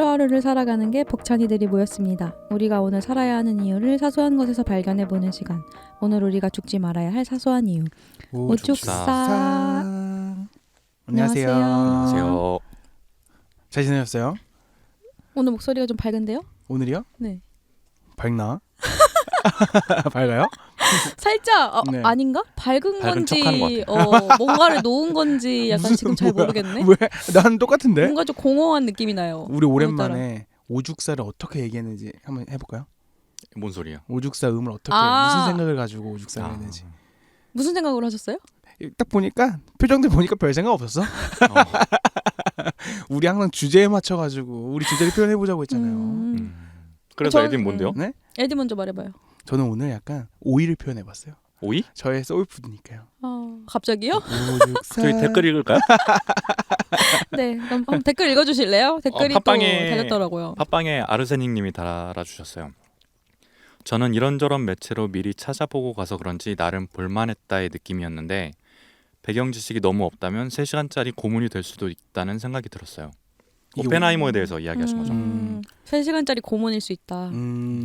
하루하루를 살아가는 게 벅찬이들이 모였습니다. 우리가 오늘 살아야 하는 이유를 사소한 것에서 발견해보는 시간. 오늘 우리가 죽지 말아야 할 사소한 이유. 오죽사. 안녕하세요. 안녕하세요. 잘 지내셨어요? 오늘 목소리가 좀 밝은데요? 오늘이요? 네. 밝나? 밝아요? 살짝 네. 아닌가? 밝은 밝은 건지 척하는 것 뭔가를 놓은 건지 약간 무슨 지금 잘 뭐야? 모르겠네. 왜? 난 똑같은데? 뭔가 좀 공허한 느낌이 나요. 우리 오늘따라. 오랜만에 오죽사를 어떻게 얘기했는지 한번 해볼까요? 뭔 소리야? 오죽사 음을 어떻게 무슨 생각을 가지고 오죽사를 했는지. 무슨 생각으로 하셨어요? 딱 보니까 표정들 보니까 별 생각 없었어. 우리 항상 주제에 맞춰가지고 우리 주제를 표현해보자고 했잖아요. 그래서 전- 에딘 뭔데요? 네? 에디 먼저 말해봐요. 저는 오늘 약간 오이를 표현해봤어요. 오이? 저의 소울푸드니까요. 갑자기요? 오죽사. 저희 댓글 읽을까요? 네. 그럼 한번 댓글 읽어주실래요? 댓글이 또 팟빵에- 달렸더라고요. 팟빵에 아르세닉님이 달아주셨어요. 저는 이런저런 매체로 미리 찾아보고 가서 그런지 나름 볼만했다의 느낌이었는데 배경 지식이 너무 없다면 3시간짜리 고문이 될 수도 있다는 생각이 들었어요. 이게 오펜하이머에 대해서 이야기하신 거죠. 3시간짜리 고문일 수 있다.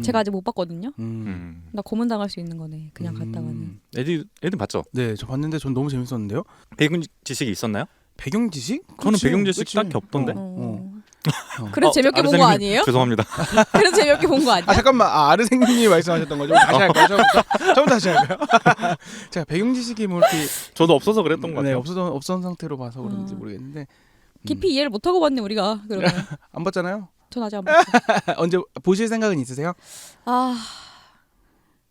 제가 아직 못 봤거든요. 나 고문 당할 수 있는 거네. 그냥 갔다가는. 에딘 봤죠? 네, 저 봤는데 전 너무 재밌었는데요. 배경 지식이 있었나요? 배경 지식? 저는 그치, 배경 지식 그치. 딱히 없던데. 그래서 재밌게 본 거 아르세닉님, 아니에요? 죄송합니다. 그래서 재밌게 본 거 아니야? 아 잠깐만, 아르생님이 말씀하셨던 거죠? 다시 할까요? 처음부터 다시 할까요? 제가 배경 지식이 뭐 이렇게 저도 없어서 그랬던 것 네, 같아요. 없던 상태로 봐서 그런지 모르겠는데 깊이 이해를 못 하고 봤네 우리가. 그러면 안 봤잖아요. 전 아직 안 봤어요. 언제 보실 생각은 있으세요?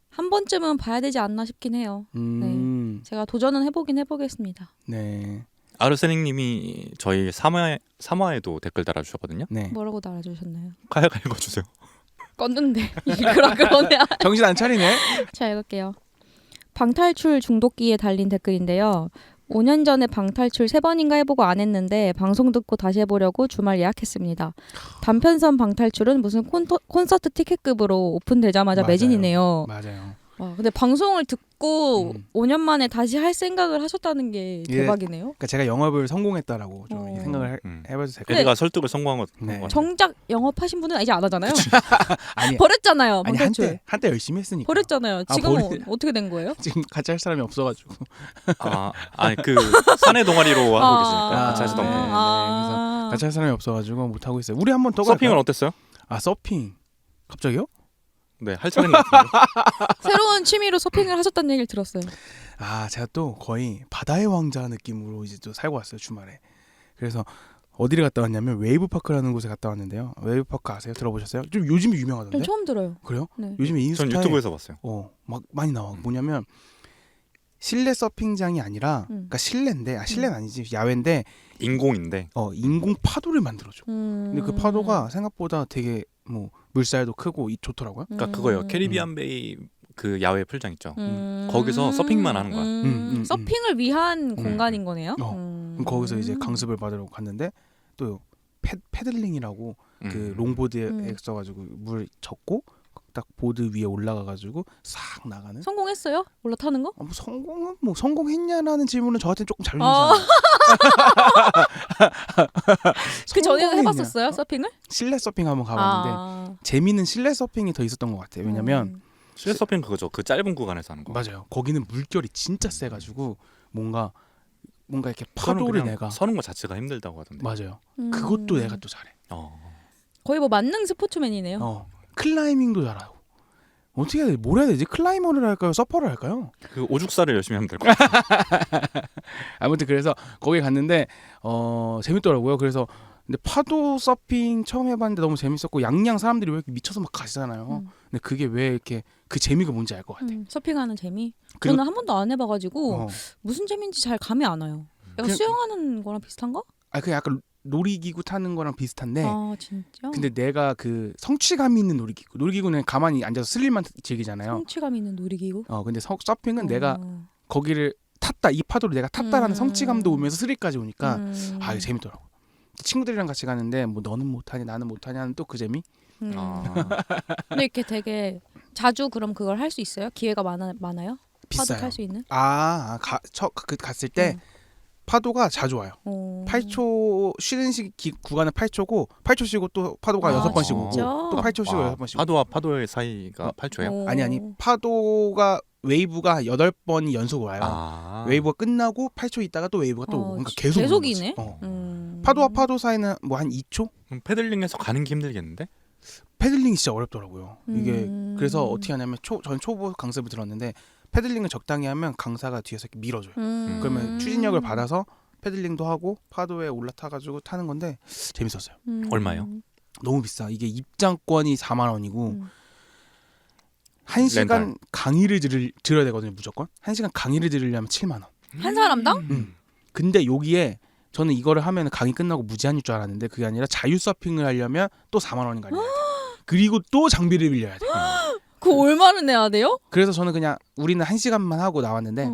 한 번쯤은 봐야 되지 않나 싶긴 해요. 제가 도전은 해보겠습니다. 네, 아르세닉님이 저희 3화에도 댓글 달아주셨거든요. 네. 뭐라고 달아주셨나요? 카야가 읽어주세요. 껐는데 읽으라 그러네. 정신 안 차리네. 자, 읽을게요. 방탈출 중독기에 달린 댓글인데요. 5년 전에 방탈출 3번인가 해보고 안 했는데 방송 듣고 다시 해보려고 주말 예약했습니다. 단편선 방탈출은 무슨 콘서트 티켓급으로 오픈되자마자 맞아요. 매진이네요. 맞아요. 와, 근데 방송을 듣고 5년 만에 다시 할 생각을 하셨다는 게 예. 대박이네요. 그러니까 제가 영업을 성공했다라고 좀 이렇게 생각을 해봐도 될까요? 에디가 설득을 성공한 것 네. 같아요. 정작 영업하신 분은 이제 안 하잖아요. 아니, 버렸잖아요. 아니 방탈출. 한때 열심히 했으니까. 버렸잖아요. 아, 지금은 어떻게 된 거예요? 지금 같이 할 사람이 없어가지고. 아니 그 사내 동아리로 하고 계시니까 같이 네, 하시던 네. 분. 그래서 같이 할 사람이 없어가지고 못 하고 있어요. 우리 한번 더 서핑은 갈까요? 어땠어요? 아 서핑. 갑자기요? 네, 할 차례인 것 같은데. 새로운 취미로 서핑을 하셨다는 얘기를 들었어요. 아 제가 또 거의 바다의 왕자 느낌으로 이제 또 살고 왔어요 주말에. 그래서 어디를 갔다 왔냐면 웨이브파크라는 곳에 갔다 왔는데요. 웨이브파크 아세요? 들어보셨어요? 좀 요즘에 유명하던데. 전 처음 들어요. 그래요? 네. 요즘에 인스타에 전 유튜브에서 봤어요. 막 많이 나와. 뭐냐면 실내 서핑장이 아니라 그러니까 실내인데 실내는 아니지 야외인데 인공인데. 인공 파도를 만들어줘. 근데 그 파도가 생각보다 되게 뭐 물살도 크고 좋더라고요. 그러니까 그거예요. 캐리비안 베이 그 야외 풀장 있죠. 거기서 서핑만 하는 거야. 서핑을 위한 공간인 거네요. 그럼 거기서 이제 강습을 받으러 갔는데 또 패들링이라고 그 롱보드에 써가지고 물 젓고 딱 보드 위에 올라가가지고 싹 나가는. 성공했어요? 올라타는 거? 뭐 성공은 뭐 성공했냐라는 질문은 저한테 조금 잘못이잖아요. 그 전에는 해봤었어요 서핑을? 실내 서핑 한번 가봤는데 재미는 실내 서핑이 더 있었던 것 같아요. 왜냐면 실내 서핑 그거죠. 그 짧은 구간에서 하는 거. 맞아요. 거기는 물결이 진짜 세가지고 뭔가 이렇게 파도를 내가 서는 거 자체가 힘들다고 하던데. 맞아요. 그것도 내가 또 잘해. 거의 뭐 만능 스포츠맨이네요. 클라이밍도 잘하고. 어떻게 해야 돼? 뭘 해야 되지? 클라이머를 할까요? 서퍼를 할까요? 그 오죽사를 열심히 하면 될 것 같아요. 아무튼 그래서 거기 갔는데 재밌더라고요. 그래서 근데 파도 서핑 처음 해봤는데 너무 재밌었고 양양 사람들이 왜 이렇게 미쳐서 막 가시잖아요. 근데 그게 왜 이렇게 그 재미가 뭔지 알 것 같아. 서핑하는 재미? 그리고- 저는 한 번도 안 해봐가지고 어. 무슨 재미인지 잘 감이 안 와요. 약간 그냥- 수영하는 거랑 비슷한가? 그냥 약간 놀이기구 타는 거랑 비슷한데 아 진짜? 근데 내가 그 성취감 있는 놀이기구는 가만히 앉아서 스릴만 즐기잖아요. 성취감 있는 놀이기구? 근데 서핑은 내가 거기를 탔다, 이 파도를 내가 탔다라는 성취감도 오면서 스릴까지 오니까 이거 재밌더라고. 친구들이랑 같이 가는데 뭐 너는 못하니 나는 못하냐는 또 그 재미. 근데 이렇게 되게 자주 그럼 그걸 할 수 있어요? 기회가 많아요? 파도 비싸요. 탈 수 있는? 갔을 때 파도가 자주 와요. 8초 쉬는 구간은 8초고 8초 쉬고 또 파도가 아, 6번 쉬고 진짜? 또 8초 쉬고 6번 쉬고. 파도와 파도의 사이가 8초예요? 아니 파도가 웨이브가 8번이 연속으로 와요. 웨이브가 끝나고 8초 있다가 또 웨이브가 또 오고. 그러니까 계속 오는 거지. 계속이네. 파도와 파도 사이는 뭐 한 2초? 그럼 패들링에서 가는 게 힘들겠는데? 패들링이 진짜 어렵더라고요. 이게 그래서 어떻게 하냐면 전 초보 강습을 들었는데 패들링을 적당히 하면 강사가 뒤에서 이렇게 밀어줘요. 그러면 추진력을 받아서 패들링도 하고 파도에 올라타가지고 타는 건데 재밌었어요. 얼마요? 너무 비싸. 이게 입장권이 4만 원이고 1시간 렌탈. 강의를 들어야 되거든요. 무조건 1시간 강의를 들으려면 7만 원. 한 사람당? 근데 여기에 저는 이거를 하면 강의 끝나고 무제한일 줄 알았는데 그게 아니라 자유 서핑을 하려면 또 4만 원인가 내야 돼. 그리고 또 장비를 빌려야 돼. 그거 얼마를 내야 돼요? 그래서 저는 그냥 우리는 1시간만 하고 나왔는데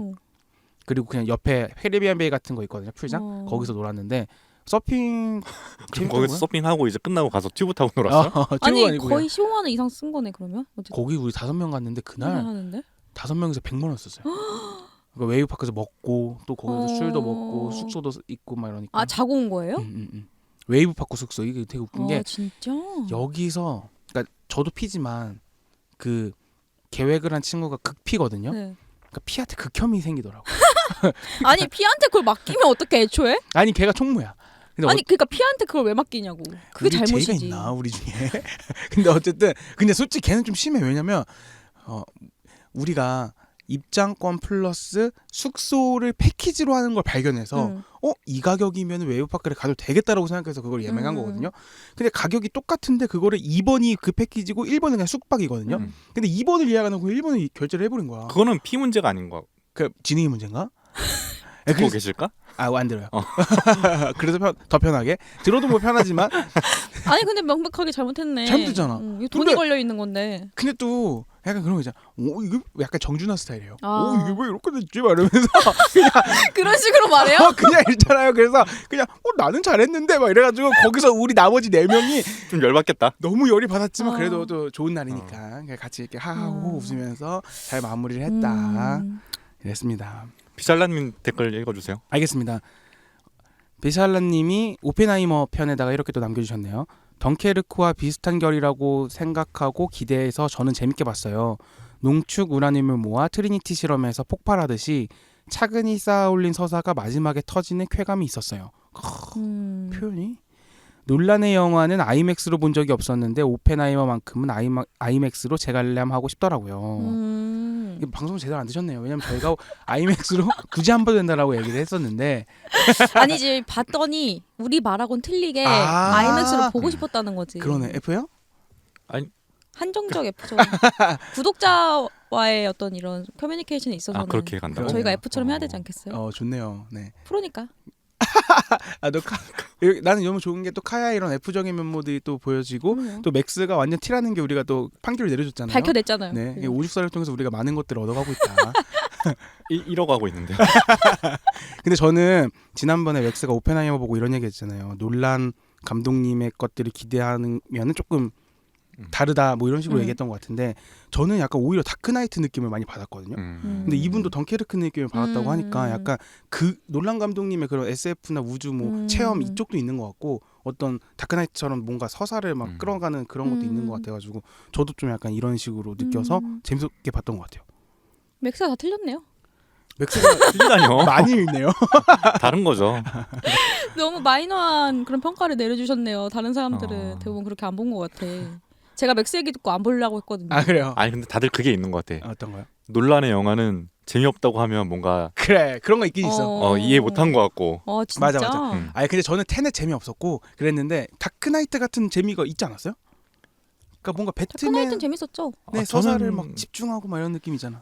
그리고 그냥 옆에 캐리비안 베이 같은 거 있거든요. 풀장. 거기서 놀았는데 서핑 그럼 거기서 서핑하고 이제 끝나고 가서 튜브 타고 놀았어요? 아니 아니고 거의 15만 원 이상 쓴 거네 그러면? 어쨌든. 거기 우리 5명 갔는데 그날 하는데? 5명에서 100만 원 썼어요. 그러니까 웨이브파크에서 먹고 또 거기서 술도 먹고 숙소도 있고 막 이러니까. 아 자고 온 거예요? 웨이브파크 숙소 이게 되게 웃긴 게 진짜? 여기서 그러니까 저도 피지만 그 계획을 한 친구가 극피거든요. 네. 그러니까 피한테 극혐이 생기더라고. 아니 피한테 그걸 맡기면 어떻게 애초에? 아니 걔가 총무야. 근데 아니 그러니까 피한테 그걸 왜 맡기냐고. 그게 우리 잘못이지. 제이가 있나 우리 중에. 근데 어쨌든 근데 솔직히 걔는 좀 심해. 왜냐면 우리가 입장권 플러스 숙소를 패키지로 하는 걸 발견해서 이 가격이면 웨이브파크를 가도 되겠다라고 생각해서 그걸 예매한 거거든요. 근데 가격이 똑같은데 그거를 2번이 그 패키지고 1번은 그냥 숙박이거든요. 근데 2번을 예약하는 거 1번을 결제를 해버린 거야. 그거는 피 문제가 아닌 거. 그 진행이 문제인가? 듣고 계실까? 안 들어요. 그래서 더 편하게 들어도 뭐 편하지만 아니 근데 명백하게 잘못했네. 잘못했잖아. 이거 돈이 걸려 있는 건데. 근데 또 약간 그런 거 있잖아. 이거 약간 정준하 스타일이에요. 아. 이게 왜 이렇게 됐지? 막 이러면서 그런 식으로 말해요? 그냥 있잖아요. 그래서 그냥 나는 잘했는데 막 이래가지고 거기서 우리 나머지 4명이 좀 열받겠다. 너무 열이 받았지만 그래도 또 좋은 날이니까 그냥 같이 이렇게 하하호 웃으면서 잘 마무리를 했다. 이랬습니다. 비샬라님 댓글 읽어주세요. 알겠습니다. 비샬라님이 오펜하이머 편에다가 이렇게 또 남겨주셨네요. 덩케르크와 비슷한 결이라고 생각하고 기대해서 저는 재밌게 봤어요. 농축 우라늄을 모아 트리니티 실험에서 폭발하듯이 차근히 쌓아올린 서사가 마지막에 터지는 쾌감이 있었어요. 표현이? 논란의 영화는 아이맥스로 본 적이 없었는데 오펜하이머만큼은 아이맥스로 재관람하고 싶더라고요. 이게 방송 제대로 안 드셨네요. 왜냐면 저희가 아이맥스로 굳이 안 봐도 된다라고 얘기를 했었는데 아니지 봤더니 우리 말하고는 틀리게 아이맥스로 보고 싶었다는 거지. 그러네. F요? 한정적 F죠. 구독자와의 어떤 이런 커뮤니케이션이 있어서는 그렇게 간다고? 저희가 F처럼 해야 되지 않겠어요? 좋네요. 네. 프로니까. 나는 너무 좋은 게 또 카야 이런 F적인 면모들이 또 보여지고 또 맥스가 완전 T라는 게 우리가 또 판결을 내려줬잖아요. 밝혀냈잖아요. 네, 이 오죽사를 통해서 우리가 많은 것들을 얻어가고 있다. 이러고 하고 있는데요. 근데 저는 지난번에 맥스가 오펜하이머 보고 이런 얘기했잖아요. 논란 감독님의 것들을 기대하면은 조금 다르다 뭐 이런 식으로 얘기했던 것 같은데 저는 약간 오히려 다크나이트 느낌을 많이 받았거든요. 근데 이분도 덩케르크 느낌을 받았다고 하니까 약간 그 논란 감독님의 그런 SF나 우주 뭐 체험 이쪽도 있는 것 같고 어떤 다크나이트처럼 뭔가 서사를 막 끌어가는 그런 것도 있는 것 같아가지고 저도 좀 약간 이런 식으로 느껴서 재밌게 봤던 것 같아요. 맥스가 다 틀렸네요. 맥스가 틀리다뇨. 많이 읽네요. 다른 거죠. 너무 마이너한 그런 평가를 내려주셨네요. 다른 사람들은 대부분 그렇게 안 본 것 같아. 제가 맥스 얘기 듣고 안 보려고 했거든요. 그래요? 아니 근데 다들 그게 있는 것 같아. 어떤 거요? 논란의 영화는 재미없다고 하면 뭔가 그래 그런 거 있긴 있어. 이해 못한 것 같고. 진짜? 맞아. 근데 저는 테넷 재미없었고 그랬는데 다크나이트 같은 재미가 있지 않았어요? 그러니까 뭔가 배트맨 다크나이트는 재밌었죠. 네, 서사를 막 집중하고 막 이런 느낌이잖아.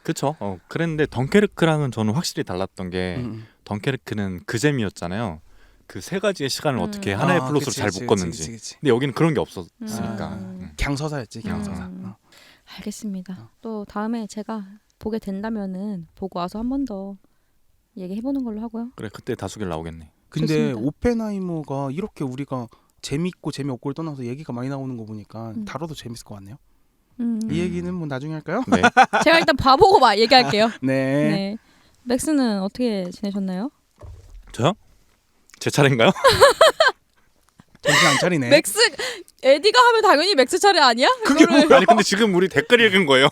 그쵸. 그랬는데 덩케르크랑은 저는 확실히 달랐던 게 덩케르크는 그 재미였잖아요. 그 세 가지의 시간을 어떻게 하나의 플롯으로 잘 묶었는지. 그치. 근데 여기는 그런 게 없었으니까. 강서사였지 강서사. 알겠습니다. 또 다음에 제가 보게 된다면은 보고 와서 한 번 더 얘기해보는 걸로 하고요. 그래 그때 다수결 나오겠네. 근데 좋습니다. 오펜하이머가 이렇게 우리가 재밌고 재미없고를 떠나서 얘기가 많이 나오는 거 보니까 다뤄도 재밌을 것 같네요. 이 얘기는 뭐 나중에 할까요? 네. 제가 일단 봐보고 얘기할게요. 네. 네. 맥스는 어떻게 지내셨나요? 저요? 제 차례인가요? 정신 안 차리네. 맥스 에디가 하면 당연히 맥스 차례 아니야? 그게 이거를- 아니 근데 지금 우리 댓글 읽은 거예요.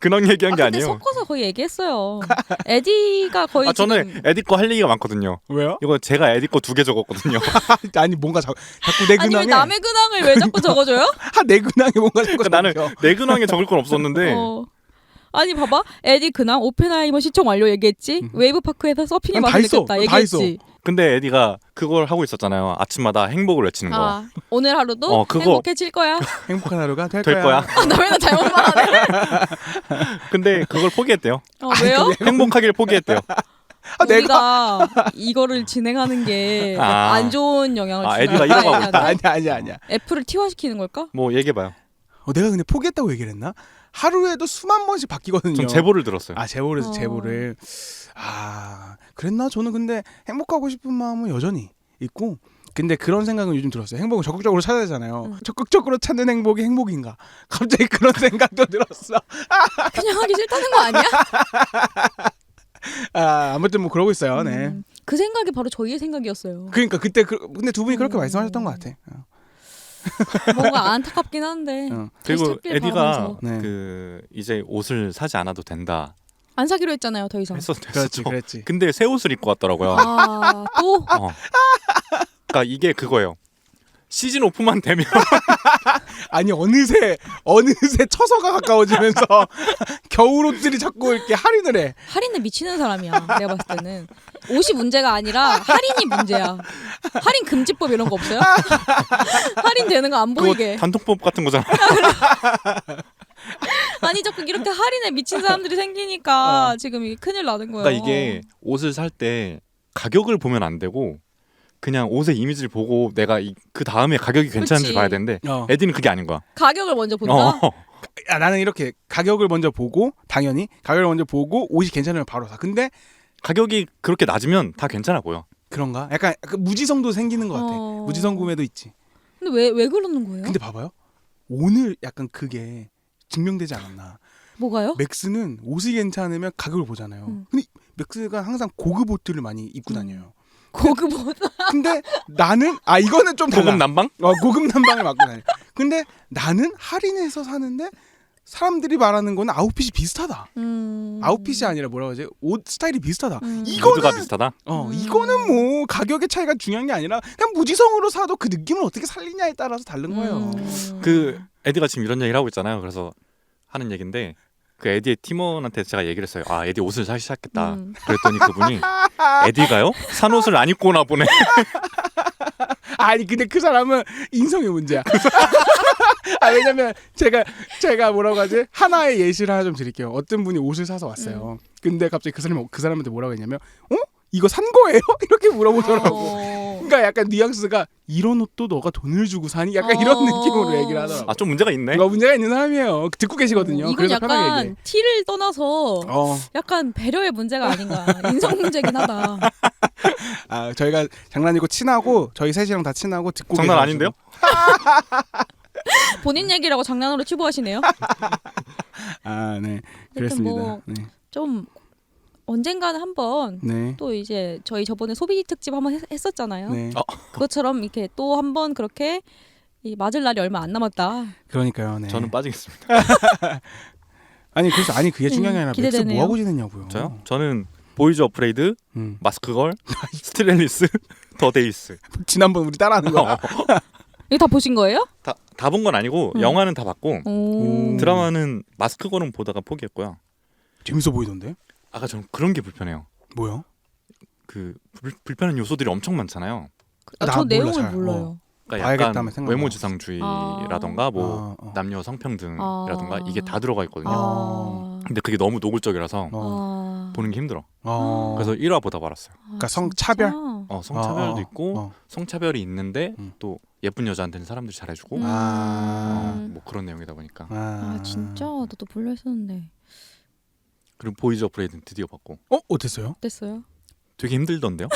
근황 얘기한 게 근데 아니에요. 섞어서 거의 얘기했어요. 에디가 거의 아 지금 저는 에디 거 할 얘기가 많거든요. 왜요? 이거 제가 에디 거 2개 적었거든요. 아니 뭔가 자꾸 내 아니 왜 근황에 남의 근황을 왜 자꾸 적어줘요? 내 근황에 뭔가 자꾸 나는 적혀. 내 근황에 적을 건 없었는데 어. 아니 봐봐 에디 근황 오펜하이머 시청 완료 얘기했지. 웨이브파크에서 서핑이 난 다 맛을 했어. 느꼈다 난 다 얘기했지. 근데 에디가 그걸 하고 있었잖아요. 아침마다 행복을 외치는 거. 아 오늘 하루도 그거- 행복해질 거야. 행복한 하루가 될 될 거야. 나 맨날 잘못 말하네. 근데 그걸 포기했대요. 왜요? 행복하길 포기했대요. 우리가 이거를 진행하는 게 아. 안 좋은 영향을 아, 주나? 에디가 이러고 하고 있다. 아니야. 애플을 티화시키는 걸까? 뭐 얘기해봐요. 내가 근데 포기했다고 얘기를 했나? 하루에도 수만 번씩 바뀌거든요. 전 제보를 들었어요. 제보를 어. 제보를 그랬나? 저는 근데 행복하고 싶은 마음은 여전히 있고 근데 그런 생각은 요즘 들었어요. 행복을 적극적으로 찾아야 되잖아요. 적극적으로 찾는 행복이 행복인가? 갑자기 그런 생각도 들었어. 그냥 하기 싫다는 거 아니야? 아무튼 뭐 그러고 있어요. 네. 그 생각이 바로 저희의 생각이었어요. 그러니까 그때 근데 두 분이 그렇게 말씀하셨던 것 같아. 뭔가 안타깝긴 한데 그리고 다시 찾길 에디가 바라면서. 네. 그 이제 옷을 사지 않아도 된다 안 사기로 했잖아요 더 이상. 그렇지, 그랬지. 근데 새 옷을 입고 왔더라고요. 또 그러니까 이게 그거예요. 시즌 오프만 되면 아니 어느새 처서가 가까워지면서 겨울 옷들이 자꾸 이렇게 할인을 해. 할인에 미치는 사람이야. 내가 봤을 때는 옷이 문제가 아니라 할인이 문제야. 할인 금지법 이런 거 없어요? 할인 되는 거 안 그거 보이게. 단통법 같은 거잖아. 아니 자꾸 이렇게 할인에 미친 사람들이 생기니까 지금 이게 큰일 나는 거예요. 그러니까 이게 옷을 살 때 가격을 보면 안 되고 그냥 옷의 이미지를 보고 내가 그 다음에 가격이 괜찮은지 그치. 봐야 되는데 에디는 그게 아닌 거야. 가격을 먼저 본다. 나는 이렇게 가격을 먼저 보고 당연히 가격을 먼저 보고 옷이 괜찮으면 바로 사. 근데 가격이 그렇게 낮으면 다 괜찮아 보여. 그런가? 약간 무지성도 생기는 것 같아. 무지성 구매도 있지. 근데 왜 그러는 거예요? 근데 봐봐요. 오늘 약간 그게 증명되지 않았나. 뭐가요? 맥스는 옷이 괜찮으면 가격을 보잖아요. 근데 맥스가 항상 고급 옷들을 많이 입고 다녀요. 고급 옷. 근데 나는 이거는 좀 달라. 고급 난방? 고급 난방을 맡고 다녀. 근데 나는 할인해서 사는데 사람들이 말하는 거는 아웃핏이 비슷하다. 아웃핏이 아니라 뭐라고 하지? 옷 스타일이 비슷하다. 무드가 비슷하다. 이거는 뭐 가격의 차이가 중요한 게 아니라 그냥 무지성으로 사도 그 느낌을 어떻게 살리냐에 따라서 다른 거예요. 그 에디가 지금 이런 얘기를 하고 있잖아요. 그래서 하는 얘긴데 그 에디의 팀원한테 제가 얘기를 했어요. 에디 옷을 사기 시작했다. 그랬더니 그분이 에디가요? 산 옷을 안 입고 오나 보네. 아니 근데 그 사람은 인성의 문제야. 왜냐면 제가 뭐라고 하지? 하나의 예시를 하나 좀 드릴게요. 어떤 분이 옷을 사서 왔어요. 근데 갑자기 그 사람한테 뭐라고 했냐면 이거 산 거예요? 이렇게 물어보더라고. 그러니까 약간 뉘앙스가 이런 옷도 너가 돈을 주고 사니? 약간 이런 느낌으로 얘기를 하더라고. 좀 문제가 있네. 문제가 있는 사람이에요. 듣고 계시거든요. 이건 그래서 편하게 얘기해. 약간 티를 떠나서 약간 배려의 문제가 아닌가. 인성 문제긴 하다. 저희가 장난이고 친하고 저희 셋이랑 다 친하고 듣고 장난 계셔가지고. 아닌데요? 본인 얘기라고 장난으로 치부하시네요. 네. 그렇습니다. 뭐 네. 좀 언젠가는 한번 네. 또 이제 저희 저번에 소비 특집 한번 했었잖아요. 네. 그것처럼 이렇게 또 한번 그렇게 맞을 날이 얼마 안 남았다. 그러니까요. 네. 저는 빠지겠습니다. 그래서 그게 중요한 게 아니라 맥스 기대되네요. 뭐 하고 지냈냐고요. 저요? 저는 보이즈 어프레이드, 마스크걸, 스트렐리스, 더데이스. 지난번 우리 따라하는 거. 이거 다 보신 거예요? 다 본 건 아니고 영화는 다 봤고 오. 드라마는 마스크걸은 보다가 포기했고요. 재밌어 보이던데? 저는 그런 게 불편해요. 뭐요? 그 불편한 요소들이 엄청 많잖아요. 저 몰라, 내용을 잘. 몰라요. 그러니까 봐야겠다 약간 하면 생각나. 외모지상주의라던가 뭐 남녀 성평등이라던가 이게 다 들어가 있거든요. 근데 그게 너무 노골적이라서 보는 게 힘들어. 그래서 1화 보다 말았어요. 그러니까 성차별? 성차별도 있고 성차별이 있는데 또 예쁜 여자한테는 사람들이 잘해주고 뭐 그런 내용이다 보니까. 진짜 나도 볼려 했었는데. 그리고 보이즈 어프레이드는 드디어 봤고. 어땠어요? 어땠어요? 되게 힘들던데요?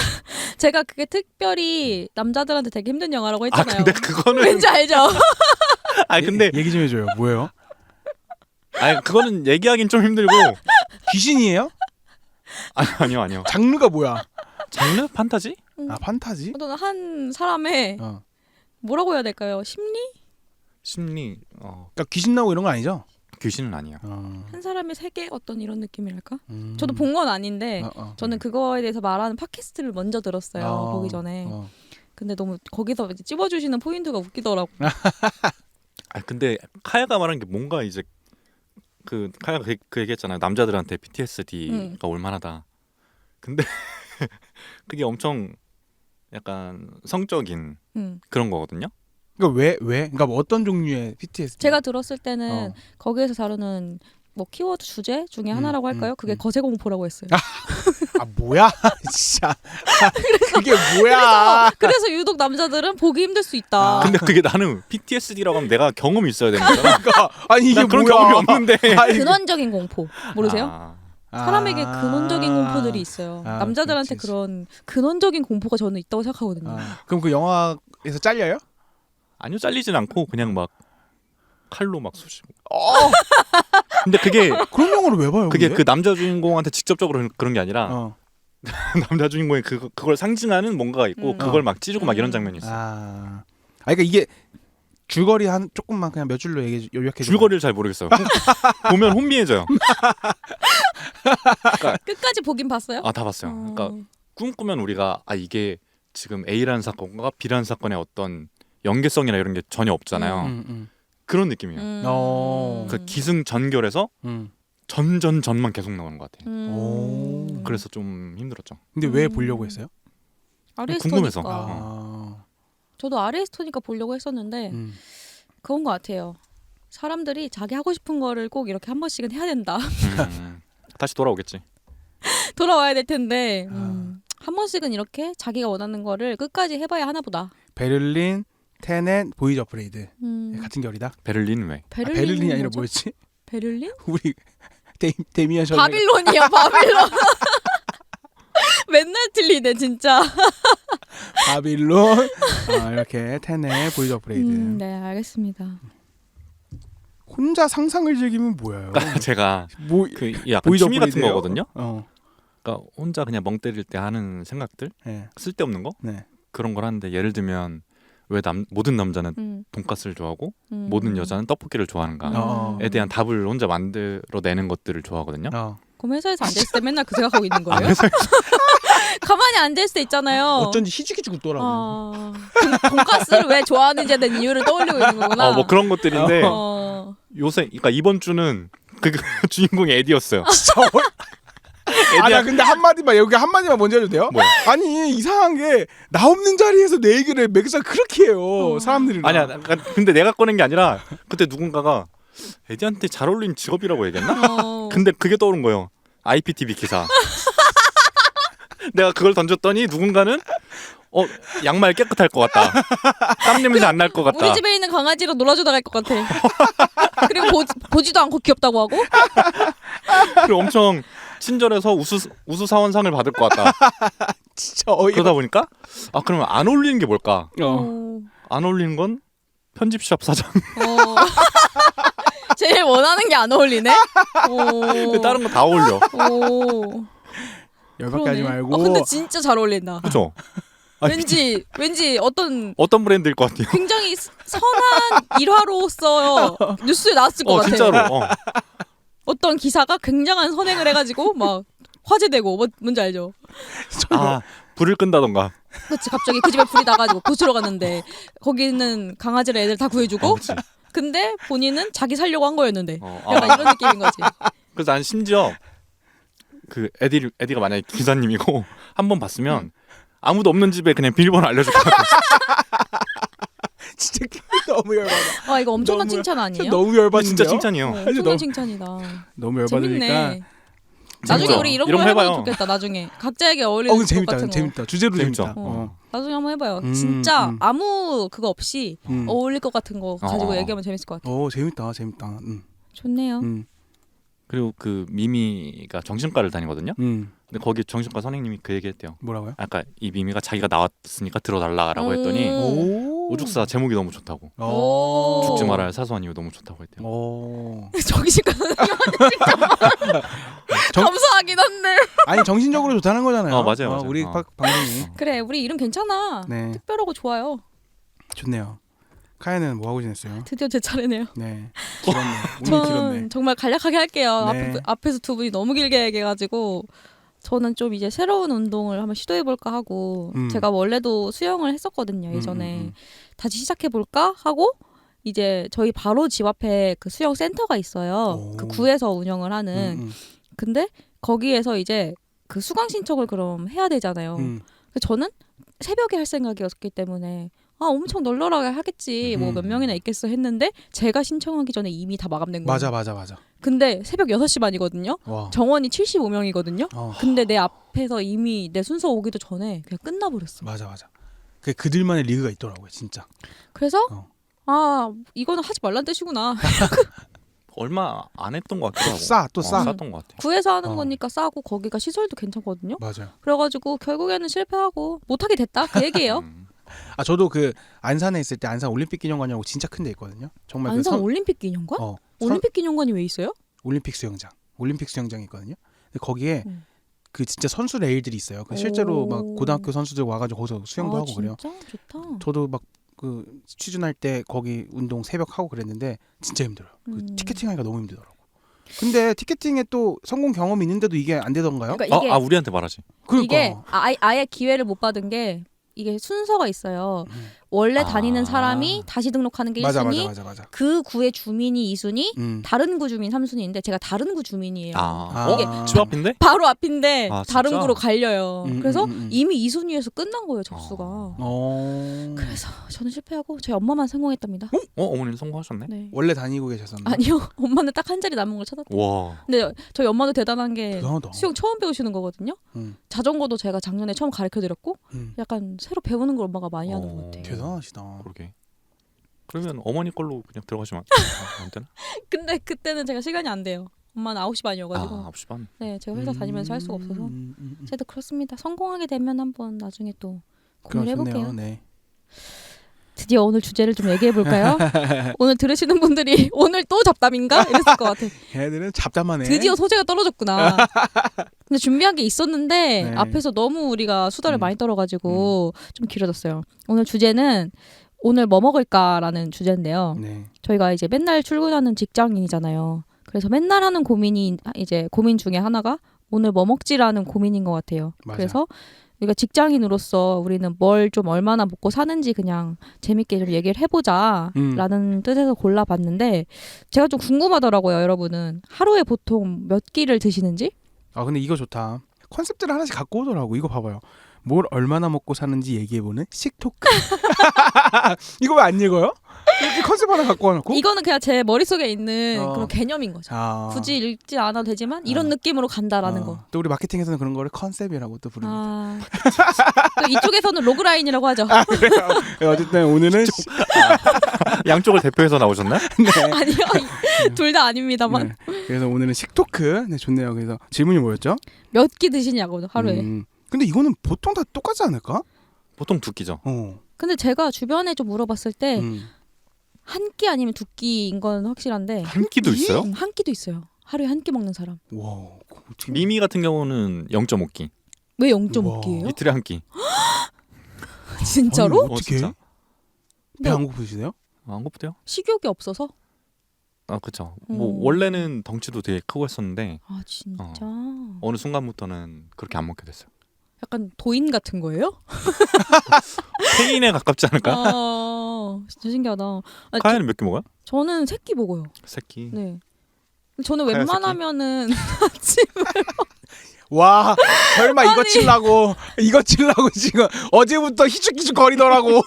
제가 그게 특별히 남자들한테 되게 힘든 영화라고 했잖아요. 근데 그거는 왠지 알죠? 근데 얘기 좀 해줘요. 뭐예요? 그거는 얘기하긴 좀 힘들고. 귀신이에요? 아니요. 장르가 뭐야? 장르 판타지? 아 판타지? 어떤 한 사람의 어. 뭐라고 해야 될까요? 심리? 심리 그러니까 귀신 나오고 이런 거 아니죠? 귀신은 아니야. 한 사람의 세계 어떤 이런 느낌이랄까? 음. 저도 본 건 아닌데 저는 음. 그거에 대해서 말하는 팟캐스트를 먼저 들었어요. 보기 전에. 근데 너무 거기서 이제 찝어주시는 포인트가 웃기더라고. 아 근데 카야가 말한 게 뭔가 이제 그 카야가 그 얘기했잖아요. 남자들한테 PTSD가 올만하다. 근데 그게 엄청 약간 성적인 그런 거거든요. 그러니까 왜? 그러니까 뭐 어떤 종류의 PTSD? 제가 들었을 때는 거기에서 다루는 뭐 키워드 주제 중에 하나라고 할까요? 그게 거세공포라고 했어요. 아 뭐야? 진짜 그게 뭐야? 그래서 유독 남자들은 보기 힘들 수 있다. 근데 그게 나는 PTSD라고 하면 내가 경험이 있어야 되는 거잖아. 그러니까 아니 이게 난 그런 뭐야? 경험이 없는데. 근원적인 공포 모르세요? 사람에게 아. 근원적인 공포들이 있어요. 아, 남자들한테 그렇지. 그런 근원적인 공포가 저는 있다고 생각하거든요. 그럼 그 영화에서 잘려요? 아니요 잘리진 않고 그냥 막 칼로 막 쑤시고. 근데 그게 그런 영화를 왜 봐요? 그게 근데? 그 남자 주인공한테 직접적으로 그런 게 아니라 남자 주인공이 그걸 상징하는 뭔가가 있고 그걸 막 찌르고 막 이런 장면이 있어. 아 그러니까 이게 줄거리 한 조금만 그냥 몇 줄로 요약해 줘. 줄거리를 잘 모르겠어요. 보면 혼미해져요. 끝까지 보긴 봤어요? 아 다 봤어요. 그러니까 꿈꾸면 우리가 이게 지금 A라는 사건과 B라는 사건의 어떤 연계성이나 이런 게 전혀 없잖아요. 그런 느낌이에요. 그 기승전결해서 전만 계속 나오는 것 같아요. 그래서 좀 힘들었죠. 근데 왜 보려고 했어요? 궁금해서. 아리스토니까. 저도 아리스토니까 보려고 했었는데 그건 것 같아요. 사람들이 자기 하고 싶은 거를 꼭 이렇게 한 번씩은 해야 된다. 다시 돌아오겠지. 돌아와야 될 텐데 한 번씩은 이렇게 자기가 원하는 거를 끝까지 해봐야 하나 보다. 베를린, 테넷, 보이즈 어프레이드 같은 결이다. 베를린 왜? 베를린이 아니라 뭐였지? 베를린? 우리 데미안 셔 바빌론이야 바빌론. 맨날 틀리네 진짜. 바빌론 이렇게 테넷, 보이즈 어프레이드. 네 알겠습니다. 혼자 상상을 즐기면 뭐예요? 제가 뭐 그 약간 보이즈 취미 같은 어프레이드예요? 거거든요. 그러니까 혼자 그냥 멍 때릴 때 하는 생각들, 네. 쓸데없는 거 네. 그런 걸 하는데 예를 들면 왜 모든 남자는 돈가스를 좋아하고 모든 여자는 떡볶이를 좋아하는가에 대한 답을 혼자 만들어내는 것들을 좋아하거든요. 그럼 회사에서 앉아있을 때 맨날 그 생각하고 있는 거예요? 가만히 앉아있을 때 있잖아요. 어쩐지 희죽희죽 웃더라고. 돈가스를 왜 좋아하는지에 대한 이유를 떠올리고 있는 거구나. 뭐 그런 것들인데 요새 그러니까 이번 주는 그 주인공이 에디였어요. 나 근데 한마디만 여기 한마디만 먼저 해도 돼요? 뭐야? 아니 이상한 게 나 없는 자리에서 내 얘기를 맥상 그렇게 해요 사람들이. 아니야. 근데 내가 꺼낸 게 아니라 그때 누군가가 에디한테 잘 어울리는 직업이라고 얘기했나? 근데 그게 떠오른 거예요. IPTV 기사. 내가 그걸 던졌더니 누군가는 양말 깨끗할 것 같다. 땀 냄새 안 날 것 같다. 우리 집에 있는 강아지랑 놀아주다 갈 것 같아. 그리고 보지도 않고 귀엽다고 하고. 그리고 엄청 친절해서 우수 사원상을 받을 것 같다. 진짜 그러다 보니까 그러면 안 어울리는 게 뭘까? 안 어울리는 건 편집샵 사장. 제일 원하는 게 안 어울리네. 근데 다른 거 다 어울려. 열받게 하지 말고. 근데 진짜 잘 어울린다. 그죠? 왠지 어떤 브랜드일 것 같아요. 굉장히 선한 일화로서 뉴스에 나왔을 것 같아. 진짜로. 어떤 기사가 굉장한 선행을 해가지고 막 화제되고 뭔지 알죠? 불을 끈다던가. 그렇지. 갑자기 그 집에 불이 나가지고 부스러 갔는데 거기 있는 강아지를 애들 다 구해주고. 근데 본인은 자기 살려고 한 거였는데. 약간 이런 느낌인 거지. 그래서 난 심지어 그 에디가 만약에 기사님이고 한 번 봤으면 아무도 없는 집에 그냥 비밀번호 알려줄 것 같아. 진짜 너무 열받아. 이거 엄청난 칭찬 아니에요? 너무 열받는데요? 진짜 칭찬이에요. 엄청난 칭찬이다. 너무 열받으니까. 재밌네. 나중에 우리 이런 거 해봐도 좋겠다. 나중에 각자에게 어울리는 것 재밌다, 같은 거. 재밌다. 주제로 재밌다. 나중에 한번 해봐요. 진짜 아무 그거 없이 어울릴 것 같은 거 가지고 얘기하면 재밌을 것 같아. 재밌다. 좋네요. 그리고 그 미미가 정신과를 다니거든요. 근데 거기 정신과 선생님이 그 얘기했대요. 뭐라고요? 아까 이 미미가 자기가 나왔으니까 들어달라라고 했더니 오죽사 제목이 너무 좋다고. 죽지 말아야 사소한 이유 너무 좋다고 했대요. 정신과 선생님한테 직접 감사하긴 한데. 아니 정신적으로 좋다는 거잖아요. 맞아요, 맞아요. 우리 방송이. 그래 우리 이름 괜찮아. 네, 특별하고 좋아요. 좋네요. 카야는 뭐 하고 지냈어요? 드디어 제 차례네요. 네, 길었네. 오늘 길었네. 전 정말 간략하게 할게요. 네. 앞에서 두 분이 너무 길게 얘기해가지고 저는 좀 이제 새로운 운동을 한번 시도해볼까 하고 제가 원래도 수영을 했었거든요. 예전에 다시 시작해볼까 하고 이제 저희 바로 집 앞에 그 수영 센터가 있어요. 오. 그 구에서 운영을 하는. 근데 거기에서 이제 그 수강 신청을 그럼 해야 되잖아요. 그래서 저는 새벽에 할 생각이었기 때문에 엄청 널널하게 하겠지. 뭐 몇 명이나 있겠어 했는데 제가 신청하기 전에 이미 다 마감된 거예요. 맞아. 근데 새벽 6시 반이거든요. 와. 정원이 75명이거든요. 어. 근데 내 앞에서 이미 내 순서 오기도 전에 그냥 끝나버렸어. 맞아. 그들만의 리그가 있더라고요, 진짜. 그래서 이거는 하지 말란 뜻이구나. 얼마 안 했던 것 같기도 하고. 또 싸. 쌌던 것 같아. 구에서 하는 거니까 싸고 거기가 시설도 괜찮거든요. 맞아요. 그래가지고 결국에는 실패하고 못하게 됐다 그 얘기예요. 저도 그 안산에 있을 때 안산 올림픽 기념관이라고 진짜 큰 데 있거든요. 정말 안산 올림픽 기념관? 올림픽 기념관이 왜 있어요? 올림픽 수영장이 있거든요. 근데 거기에 그 진짜 선수 레일들이 있어요. 그 실제로 막 고등학교 선수들 와가지고 거기서 수영도 하고 그래요. 진짜 좋다. 저도 막 그 취준할 때 거기 운동 새벽 하고 그랬는데 진짜 힘들어요. 그 티켓팅하기가 너무 힘들더라고. 근데 티켓팅에 또 성공 경험이 있는데도 이게 안 되던가요? 그러니까 이게 우리한테 말하지. 그러니까. 이게 아예 기회를 못 받은 게 이게 순서가 있어요. 원래 다니는 사람이 다시 등록하는 게 1순위, 맞아. 그 구의 주민이 2순위, 다른 구 주민 3순위인데 제가 다른 구 주민이에요. 이게 집 앞인데? 바로 앞인데 다른 진짜? 구로 갈려요. 그래서 이미 이미 2순위에서 끝난 거예요, 접수가. 그래서 저는 실패하고 저희 엄마만 성공했답니다. 어머니는 성공하셨네. 네. 원래 다니고 계셨었나요? 아니요, 엄마는 딱 한 자리 남은 걸 찾았다. 와. 근데 저희 엄마도 대단한 게 대단하다. 수영 처음 배우시는 거거든요. 자전거도 제가 작년에 처음 가르쳐드렸고 약간 새로 배우는 걸 엄마가 많이 하는 것 같아요. 대단하시다. 그러게. 그러면 어머니 걸로 그냥 들어가시면 안 되나? 근데 그때는 제가 시간이 안 돼요. 엄마는 9시 반이어가지고. 9시 반. 네, 제가 회사 다니면서 할 수가 없어서. 저도 그렇습니다. 성공하게 되면 한번 나중에 또 고민을 해볼게요. 네. 드디어 오늘 주제를 좀 얘기해볼까요? 오늘 들으시는 분들이 오늘 또 잡담인가? 이랬을 것 같아. 걔네들은 잡담하네. 드디어 소재가 떨어졌구나. 근데 준비한 게 있었는데 네. 앞에서 너무 우리가 수다를 많이 떨어가지고 좀 길어졌어요. 오늘 주제는 오늘 뭐 먹을까라는 주제인데요. 네. 저희가 이제 맨날 출근하는 직장인이잖아요. 그래서 맨날 하는 고민이 이제 고민 중에 하나가 오늘 뭐 먹지라는 고민인 것 같아요. 맞아. 그래서 우리가 직장인으로서 우리는 뭘 좀 얼마나 먹고 사는지 그냥 재밌게 좀 얘기를 해보자라는 뜻에서 골라봤는데 제가 좀 궁금하더라고요. 여러분은 하루에 보통 몇 끼를 드시는지? 근데 이거 좋다. 컨셉들을 하나씩 갖고 오더라고. 이거 봐봐요. 뭘 얼마나 먹고 사는지 얘기해보는 식토크. 이거 왜 안 읽어요? 이렇게 컨셉 하나 갖고 와놓고? 이거는 그냥 제 머릿속에 있는 그런 개념인 거죠. 굳이 읽지 않아도 되지만 이런 느낌으로 간다라는 거. 또 우리 마케팅에서는 그런 거를 컨셉이라고 또 부릅니다. 또 이쪽에서는 로그라인이라고 하죠. 그래요? 네, 어쨌든 오늘은 양쪽을 대표해서 나오셨나요? 아니요. 둘 다 아닙니다만. 네. 그래서 오늘은 식토크. 네, 좋네요. 그래서 질문이 뭐였죠? 몇 끼 드시냐고 하루에. 근데 이거는 보통 다 똑같지 않을까? 보통 2끼죠. 근데 제가 주변에 좀 물어봤을 때 한 끼 아니면 2끼인 건 확실한데 한 끼도 있어요? 한 끼도 있어요. 하루에 한 끼 먹는 사람. 와. 미미 같은 경우는 0.5끼. 왜 0.5끼예요? 이틀에 한 끼. 진짜로? 어떻게? 진짜? 배 안 고프시네요? 안 고프대요? 식욕이 없어서? 그렇죠. 뭐 원래는 덩치도 되게 크고 했었는데 진짜? 어느 순간부터는 그렇게 안 먹게 됐어요. 약간 도인 같은 거예요? 페인에 가깝지 않을까? 진짜 신기하다. 카야는 몇 끼 먹어요? 저는 3끼 먹어요. 3끼. 네. 저는 카야 웬만하면은 아침을 와, 설마 이거 칠라고 지금 어제부터 희죽희죽 거리더라고.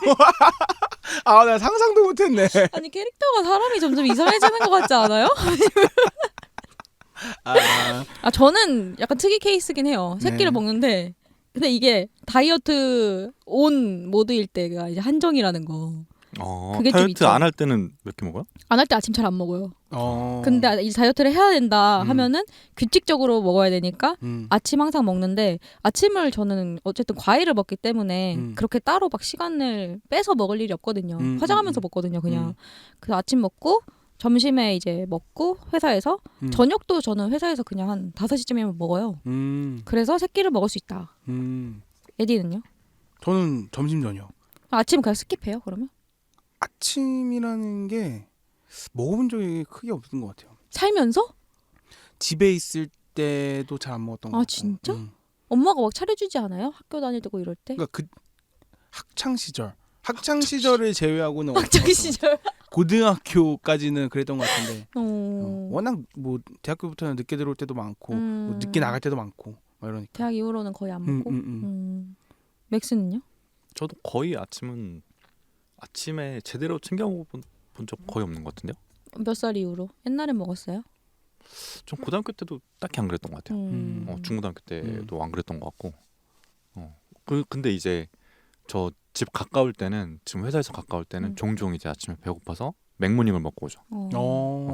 나 상상도 못했네. 아니 캐릭터가 사람이 점점 이상해지는 것 같지 않아요? 저는 약간 특이 케이스긴 해요. 새끼를 먹는데 근데 이게 다이어트 온 모드일 때가 이제 한정이라는 거. 그게 좀 다이어트 있죠. 안 할 때는 몇 끼 먹어요? 안 할 때 아침 잘 안 먹어요. 어. 근데 이 다이어트를 해야 된다 하면은 규칙적으로 먹어야 되니까 아침 항상 먹는데 아침을 저는 어쨌든 과일을 먹기 때문에 그렇게 따로 막 시간을 빼서 먹을 일이 없거든요. 화장하면서 먹거든요, 그냥. 그래서 아침 먹고 점심에 이제 먹고 회사에서 저녁도 저는 회사에서 그냥 한 5시쯤이면 먹어요. 그래서 세 끼를 먹을 수 있다. 에디는요? 저는 점심 저녁. 아침 그냥 스킵해요 그러면? 아침이라는 게 먹어본 적이 크게 없는 것 같아요. 살면서? 집에 있을 때도 잘 안 먹었던 것 아 같고. 진짜? 엄마가 막 차려주지 않아요? 학교 다닐 때고 이럴 때? 그러니까 그 학창 시절을 제외하고는 학창 없었던 시절. 고등학교까지는 그랬던 것 같은데 어... 워낙 뭐 대학교부터는 늦게 들어올 때도 많고 뭐 늦게 나갈 때도 많고 막 이러니까. 대학 이후로는 거의 안 먹고. 맥스는요? 저도 거의 아침에 제대로 챙겨 먹어본 적 거의 없는 것 같은데요. 몇 살 이후로? 옛날에 먹었어요? 전 고등학교 때도 딱히 안 그랬던 것 같아요. 중고등학교 때도 안 그랬던 것 같고. 근데 이제 저 집 가까울 때는 지금 회사에서 가까울 때는 종종 이제 아침에 배고파서 맥모닝을 먹고 오죠.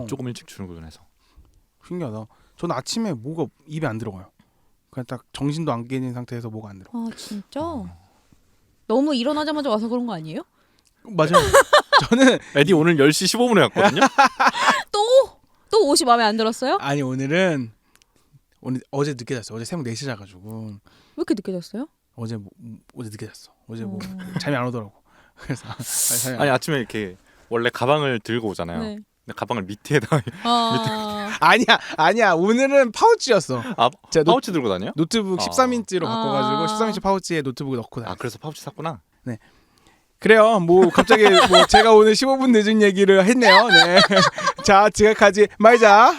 조금 일찍 출근해서. 신기하다. 저는 아침에 뭐가 입에 안 들어가요. 그냥 딱 정신도 안 깨진 상태에서 뭐가 안 들어. 아 진짜? 너무 일어나자마자 와서 그런 거 아니에요? 맞아요. 저는 에디 오늘 10시 15분에 왔거든요. 또 옷이 마음에 안 들었어요? 아니 어제 늦게 잤어. 어제 새벽 4시 자가지고. 왜 이렇게 늦게 잤어요? 어제 늦게 잤어. 어제 뭐 잠이 안 오더라고. 그래서 아니 아침에 이렇게 원래 가방을 들고 오잖아요. 네. 근데 가방을 밑에다 아니야. 오늘은 파우치였어. 제가 파우치 들고 다녀요? 노트북 13인치로 바꿔가지고 13인치 파우치에 노트북을 넣고 다녔어요. 그래서 파우치 샀구나. 네. 그래요. 뭐 갑자기 뭐 제가 오늘 15분 늦은 얘기를 했네요. 네. 자, 지각하지 말자.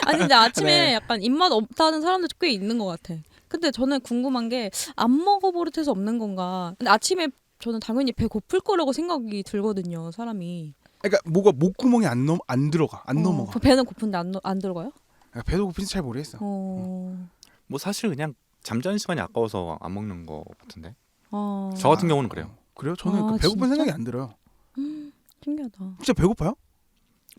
아니 근데 아침에 네. 약간 입맛 없다는 사람들 꽤 있는 것 같아. 근데 저는 궁금한 게 안 먹어버릇해서 없는 건가. 근데 아침에 저는 당연히 배 고플 거라고 생각이 들거든요. 사람이. 그러니까 뭐가 목구멍에 안 들어가. 안 넘어가. 배는 고픈데 안 들어가요? 그러니까 배도 고픈지 잘 모르겠어. 뭐 사실 그냥 잠자는 시간이 아까워서 안 먹는 거 같은데. 아... 저 같은 경우는 그래요. 그래요? 저는 그 배고픈 진짜? 생각이 안 들어요. 신기하다. 진짜 배고파요?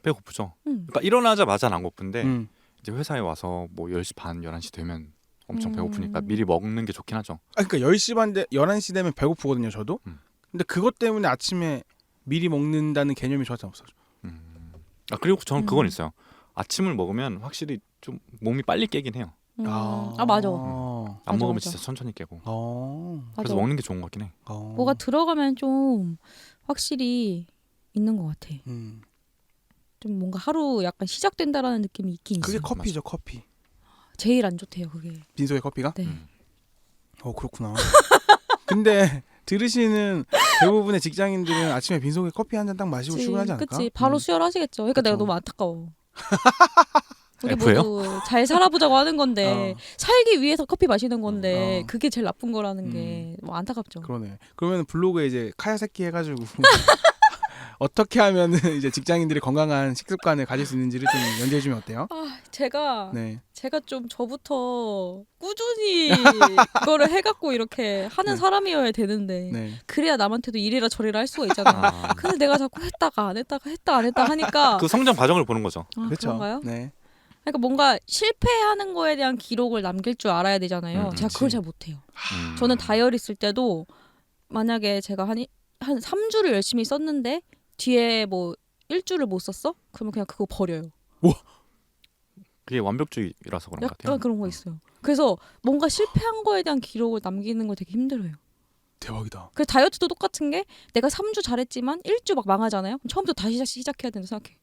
배고프죠. 그러니까 일어나자마자는 안 고픈데 이제 회사에 와서 뭐 10시 반, 11시 되면 엄청 배고프니까 미리 먹는 게 좋긴 하죠. 그러니까 10시 반, 11시 되면 배고프거든요, 저도. 근데 그것 때문에 아침에 미리 먹는다는 개념이 저한테 없어요. 그리고 저는 그건 있어요. 아침을 먹으면 확실히 좀 몸이 빨리 깨긴 해요. 맞아. 안 먹으면 맞아. 진짜 천천히 깨고. 맞아. 그래서 먹는 게 좋은 것 같긴 해. 뭐가 들어가면 좀 확실히 있는 것 같아. 좀 뭔가 하루 약간 시작된다라는 느낌이 있긴 그게 있어요. 커피죠, 커피. 제일 안 좋대요, 그게. 빈속의 커피가? 네. 그렇구나. 근데 들으시는 대부분의 직장인들은 아침에 빈속에 커피 한 잔 딱 마시고 출근하지 않을까? 그치. 바로 수혈하시겠죠. 그러니까 내가 너무 안타까워. 우리 F예요? 모두 잘 살아보자고 하는 건데 살기 위해서 커피 마시는 건데 그게 제일 나쁜 거라는 게 뭐 안타깝죠. 그러네. 그러면 블로그에 이제 카야세키 해가지고 어떻게 하면은 이제 직장인들이 건강한 식습관을 가질 수 있는지를 좀 연재해주면 어때요? 제가 좀 저부터 꾸준히 그거를 해갖고 이렇게 하는 사람이어야 되는데 그래야 남한테도 이래라 저래라 할 수가 있잖아요. 근데 내가 자꾸 했다가 안 했다가 하니까 그 성장 과정을 보는 거죠. 그렇죠. 그런가요? 네. 그러니까 뭔가 실패하는 거에 대한 기록을 남길 줄 알아야 되잖아요. 제가 그걸 그치. 잘 못해요. 저는 다이어리 쓸 때도 만약에 제가 한 3주를 열심히 썼는데 뒤에 뭐 1주를 못 썼어? 그러면 그냥 그거 버려요. 그게 완벽주의라서 그런 것 약간 같아요. 그런 거 있어요. 그래서 뭔가 실패한 거에 대한 기록을 남기는 거 되게 힘들어요. 대박이다. 그래서 다이어트도 똑같은 게 내가 3주 잘했지만 1주 막 망하잖아요. 그럼 처음부터 다시 시작해야 된다 생각해.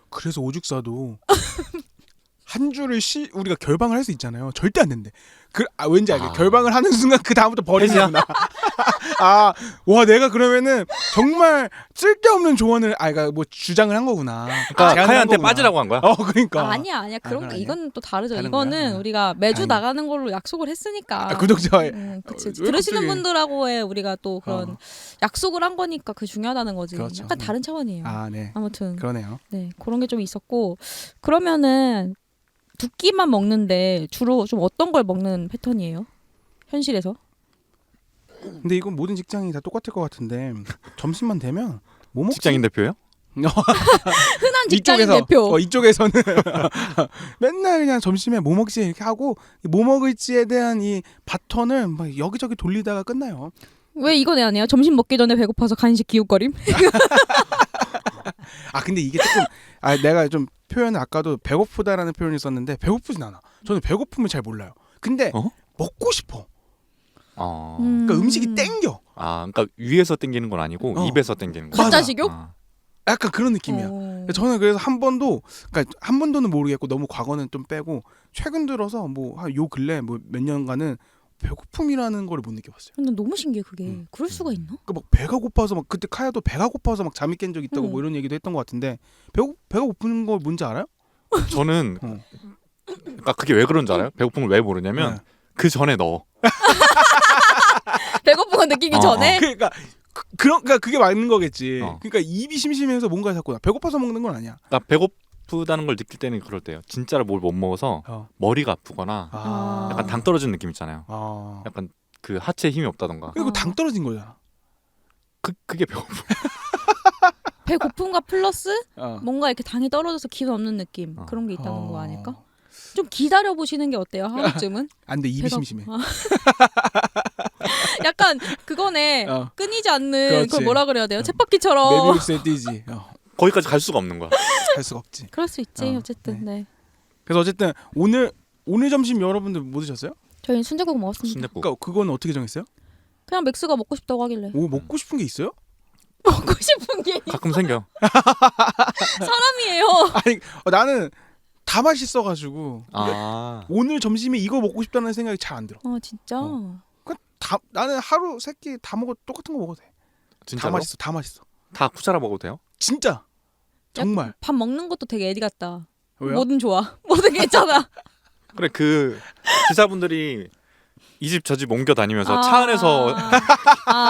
그래서 오죽사도 한 주를 우리가 결방을 할 수 있잖아요. 절대 안 된대. 왠지 알게. 결방을 하는 순간 그 다음부터 버리잖아. 와 내가 그러면은 정말 쓸데없는 조언을 그러니까 뭐 주장을 한 거구나. 그러니까 제안을 한 카야한테 거구나. 빠지라고 한 거야? 그러니까. 아니야. 그런 그건 게 아니야? 이건 또 다르죠. 다른 이거는 거야? 우리가 매주 다행이다. 나가는 걸로 약속을 했으니까. 구독자의 그치. 왜 들으시는 갑자기- 분들하고의 우리가 또 그런 약속을 한 거니까 그게 중요하다는 거지. 그렇죠. 약간 다른 차원이에요. 네. 아무튼 그러네요. 네 그런 게 좀 있었고 그러면은 두 끼만 먹는데 주로 좀 어떤 걸 먹는 패턴이에요? 현실에서? 근데 이건 모든 직장인이 다 똑같을 것 같은데 점심만 되면 뭐 먹지? 직장인 대표예요? 흔한 직장인 대표. 이쪽에서는 맨날 그냥 점심에 뭐 먹지 이렇게 하고 뭐 먹을지에 대한 이 바턴을 막 여기저기 돌리다가 끝나요. 왜 이건 안 해요? 점심 먹기 전에 배고파서 간식 기웃거림? 근데 이게 조금 내가 좀 표현을 아까도 배고프다라는 표현을 썼는데 배고프진 않아. 저는 배고픔을 잘 몰라요. 근데 어? 먹고 싶어. 어. 그러니까 음식이 땡겨. 그러니까 위에서 땡기는 건 아니고 입에서 땡기는 거. 맞아. 가짜식욕? 약간 그런 느낌이야. 저는 그래서 그러니까 한 번도는 모르겠고 너무 과거는 좀 빼고 최근 들어서 뭐 요 근래 뭐 몇 년간은 배고픔이라는 걸 못 느껴봤어요. 근데 너무 신기해 그게. 그럴 수가 있나? 그러니까 막 배가 고파서 막 그때 카야도 배가 고파서 막 잠이 깬 적 있다고 응. 뭐 이런 얘기도 했던 것 같은데 배가 고픈 거 뭔지 알아요? 저는 어. 그러니까 그게 왜 그런 줄 알아요? 배고픔을 왜 모르냐면 네. 그 전에 넣어. 배고픈 거 느끼기 어, 전에. 그러니까 그러니까 그게 맞는 거겠지. 어. 그러니까 입이 심심해서 뭔가 자꾸 배고파서 먹는 건 아니야. 그러니까 배고프다는 걸 느낄 때는 그럴 때요. 진짜로 뭘 못 먹어서 머리가 아프거나 아. 약간 당 떨어진 느낌 있잖아요. 아. 약간 그 하체에 힘이 없다던가. 그리고 당 떨어진 거잖아. 그게 배고픔. 배고픔과 플러스 어. 뭔가 이렇게 당이 떨어져서 기운 없는 느낌 어. 그런 게 있다는 거 아닐까? 좀 기다려 보시는 게 어때요? 하루쯤은? 안 돼, 입이 배가- 심심해. 약간 그거네. 어. 끊이지 않는 그렇지. 그걸 뭐라 그래야 돼요? 쳇바퀴처럼. 메비우스의 띠지. 거기까지 갈 수가 없는 거야. 할 수가 없지. 그럴 수 있지. 어, 어쨌든 네. 그래서 어쨌든 오늘 점심 여러분들 뭐 드셨어요? 저희는 순대국 먹었습니다. 순댓국. 그러니까 그거는 어떻게 정했어요? 그냥 맥스가 먹고 싶다고 하길래 오, 먹고 싶은 게 있어요? 먹고 싶은 게 가끔 생겨. 사람이에요. 아니 나는 다 맛있어가지고 오늘 점심에 이거 먹고 싶다는 생각이 잘 안 들어. 진짜. 나는 하루 세 끼 다 먹어 똑같은 거 먹어도 돼. 진짜로? 다 맛있어. 다 쿠차라 먹어도 돼요? 진짜. 정말. 밥 먹는 것도 되게 애디 같다. 왜요? 뭐든 좋아. 뭐든 괜찮아. 그래 그 기사분들이 이 집 저 집 옮겨 다니면서 차 안에서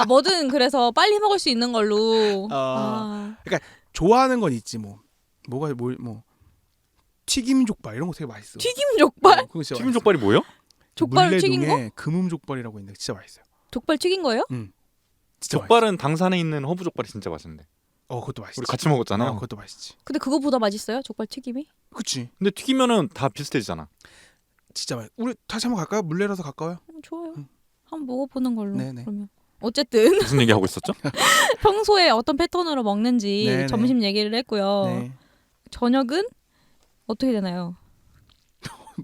뭐든 그래서 빨리 먹을 수 있는 걸로. 좋아하는 건 있지 뭐. 뭐 튀김 족발 이런 거 되게 맛있어. 튀김 족발? 그거 진짜 튀김 맛있어. 족발이 뭐예요? 족발 튀긴 거? 물레동에 금음 족발이라고 있는데 진짜 맛있어요. 족발 튀긴 거예요? 진짜 족발은 당산에 있는 허브 족발이 진짜 맛있는데. 맛있어. 그것도 맛있지. 우리 같이 먹었잖아. 그것도 맛있지. 근데 그거보다 맛있어요? 족발 튀김이? 그치. 근데 튀기면은 다 비슷해지잖아. 진짜 맛있어. 우리 다시 한번 갈까요? 물레라서 가까워요? 좋아요. 응. 한번 먹어보는 걸로. 네네. 그러면 어쨌든 무슨 얘기 하고 있었죠? 평소에 어떤 패턴으로 먹는지 네네. 점심 얘기를 했고요. 네. 저녁은 어떻게 되나요?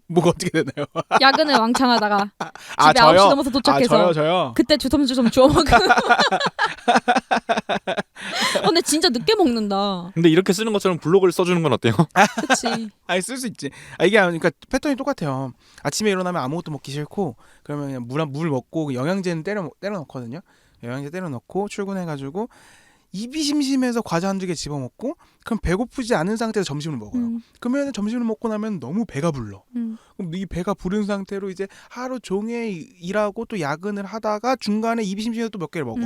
뭐가 어떻게 되나요? 야근을 왕창하다가 아, 집에 저요? 9시 넘어서 도착해서 저요. 그때 주섬주섬 주워 먹은. 근데 진짜 늦게 먹는다. 근데 이렇게 쓰는 것처럼 블로그를 써주는 건 어때요? 그치? 아니 쓸 수 있지. 이게 그러니까 패턴이 똑같아요. 아침에 일어나면 아무것도 먹기 싫고 그러면 그냥 물 먹고 영양제는 때려 넣거든요. 영양제 때려 넣고 출근해가지고 입이 심심해서 과자 한두 개 집어 먹고 그럼 배고프지 않은 상태에서 점심을 먹어요. 그러면 점심을 먹고 나면 너무 배가 불러. 그럼 이 배가 부른 상태로 이제 하루 종일 일하고 또 야근을 하다가 중간에 입이 심심해서 또 몇 개를 먹어.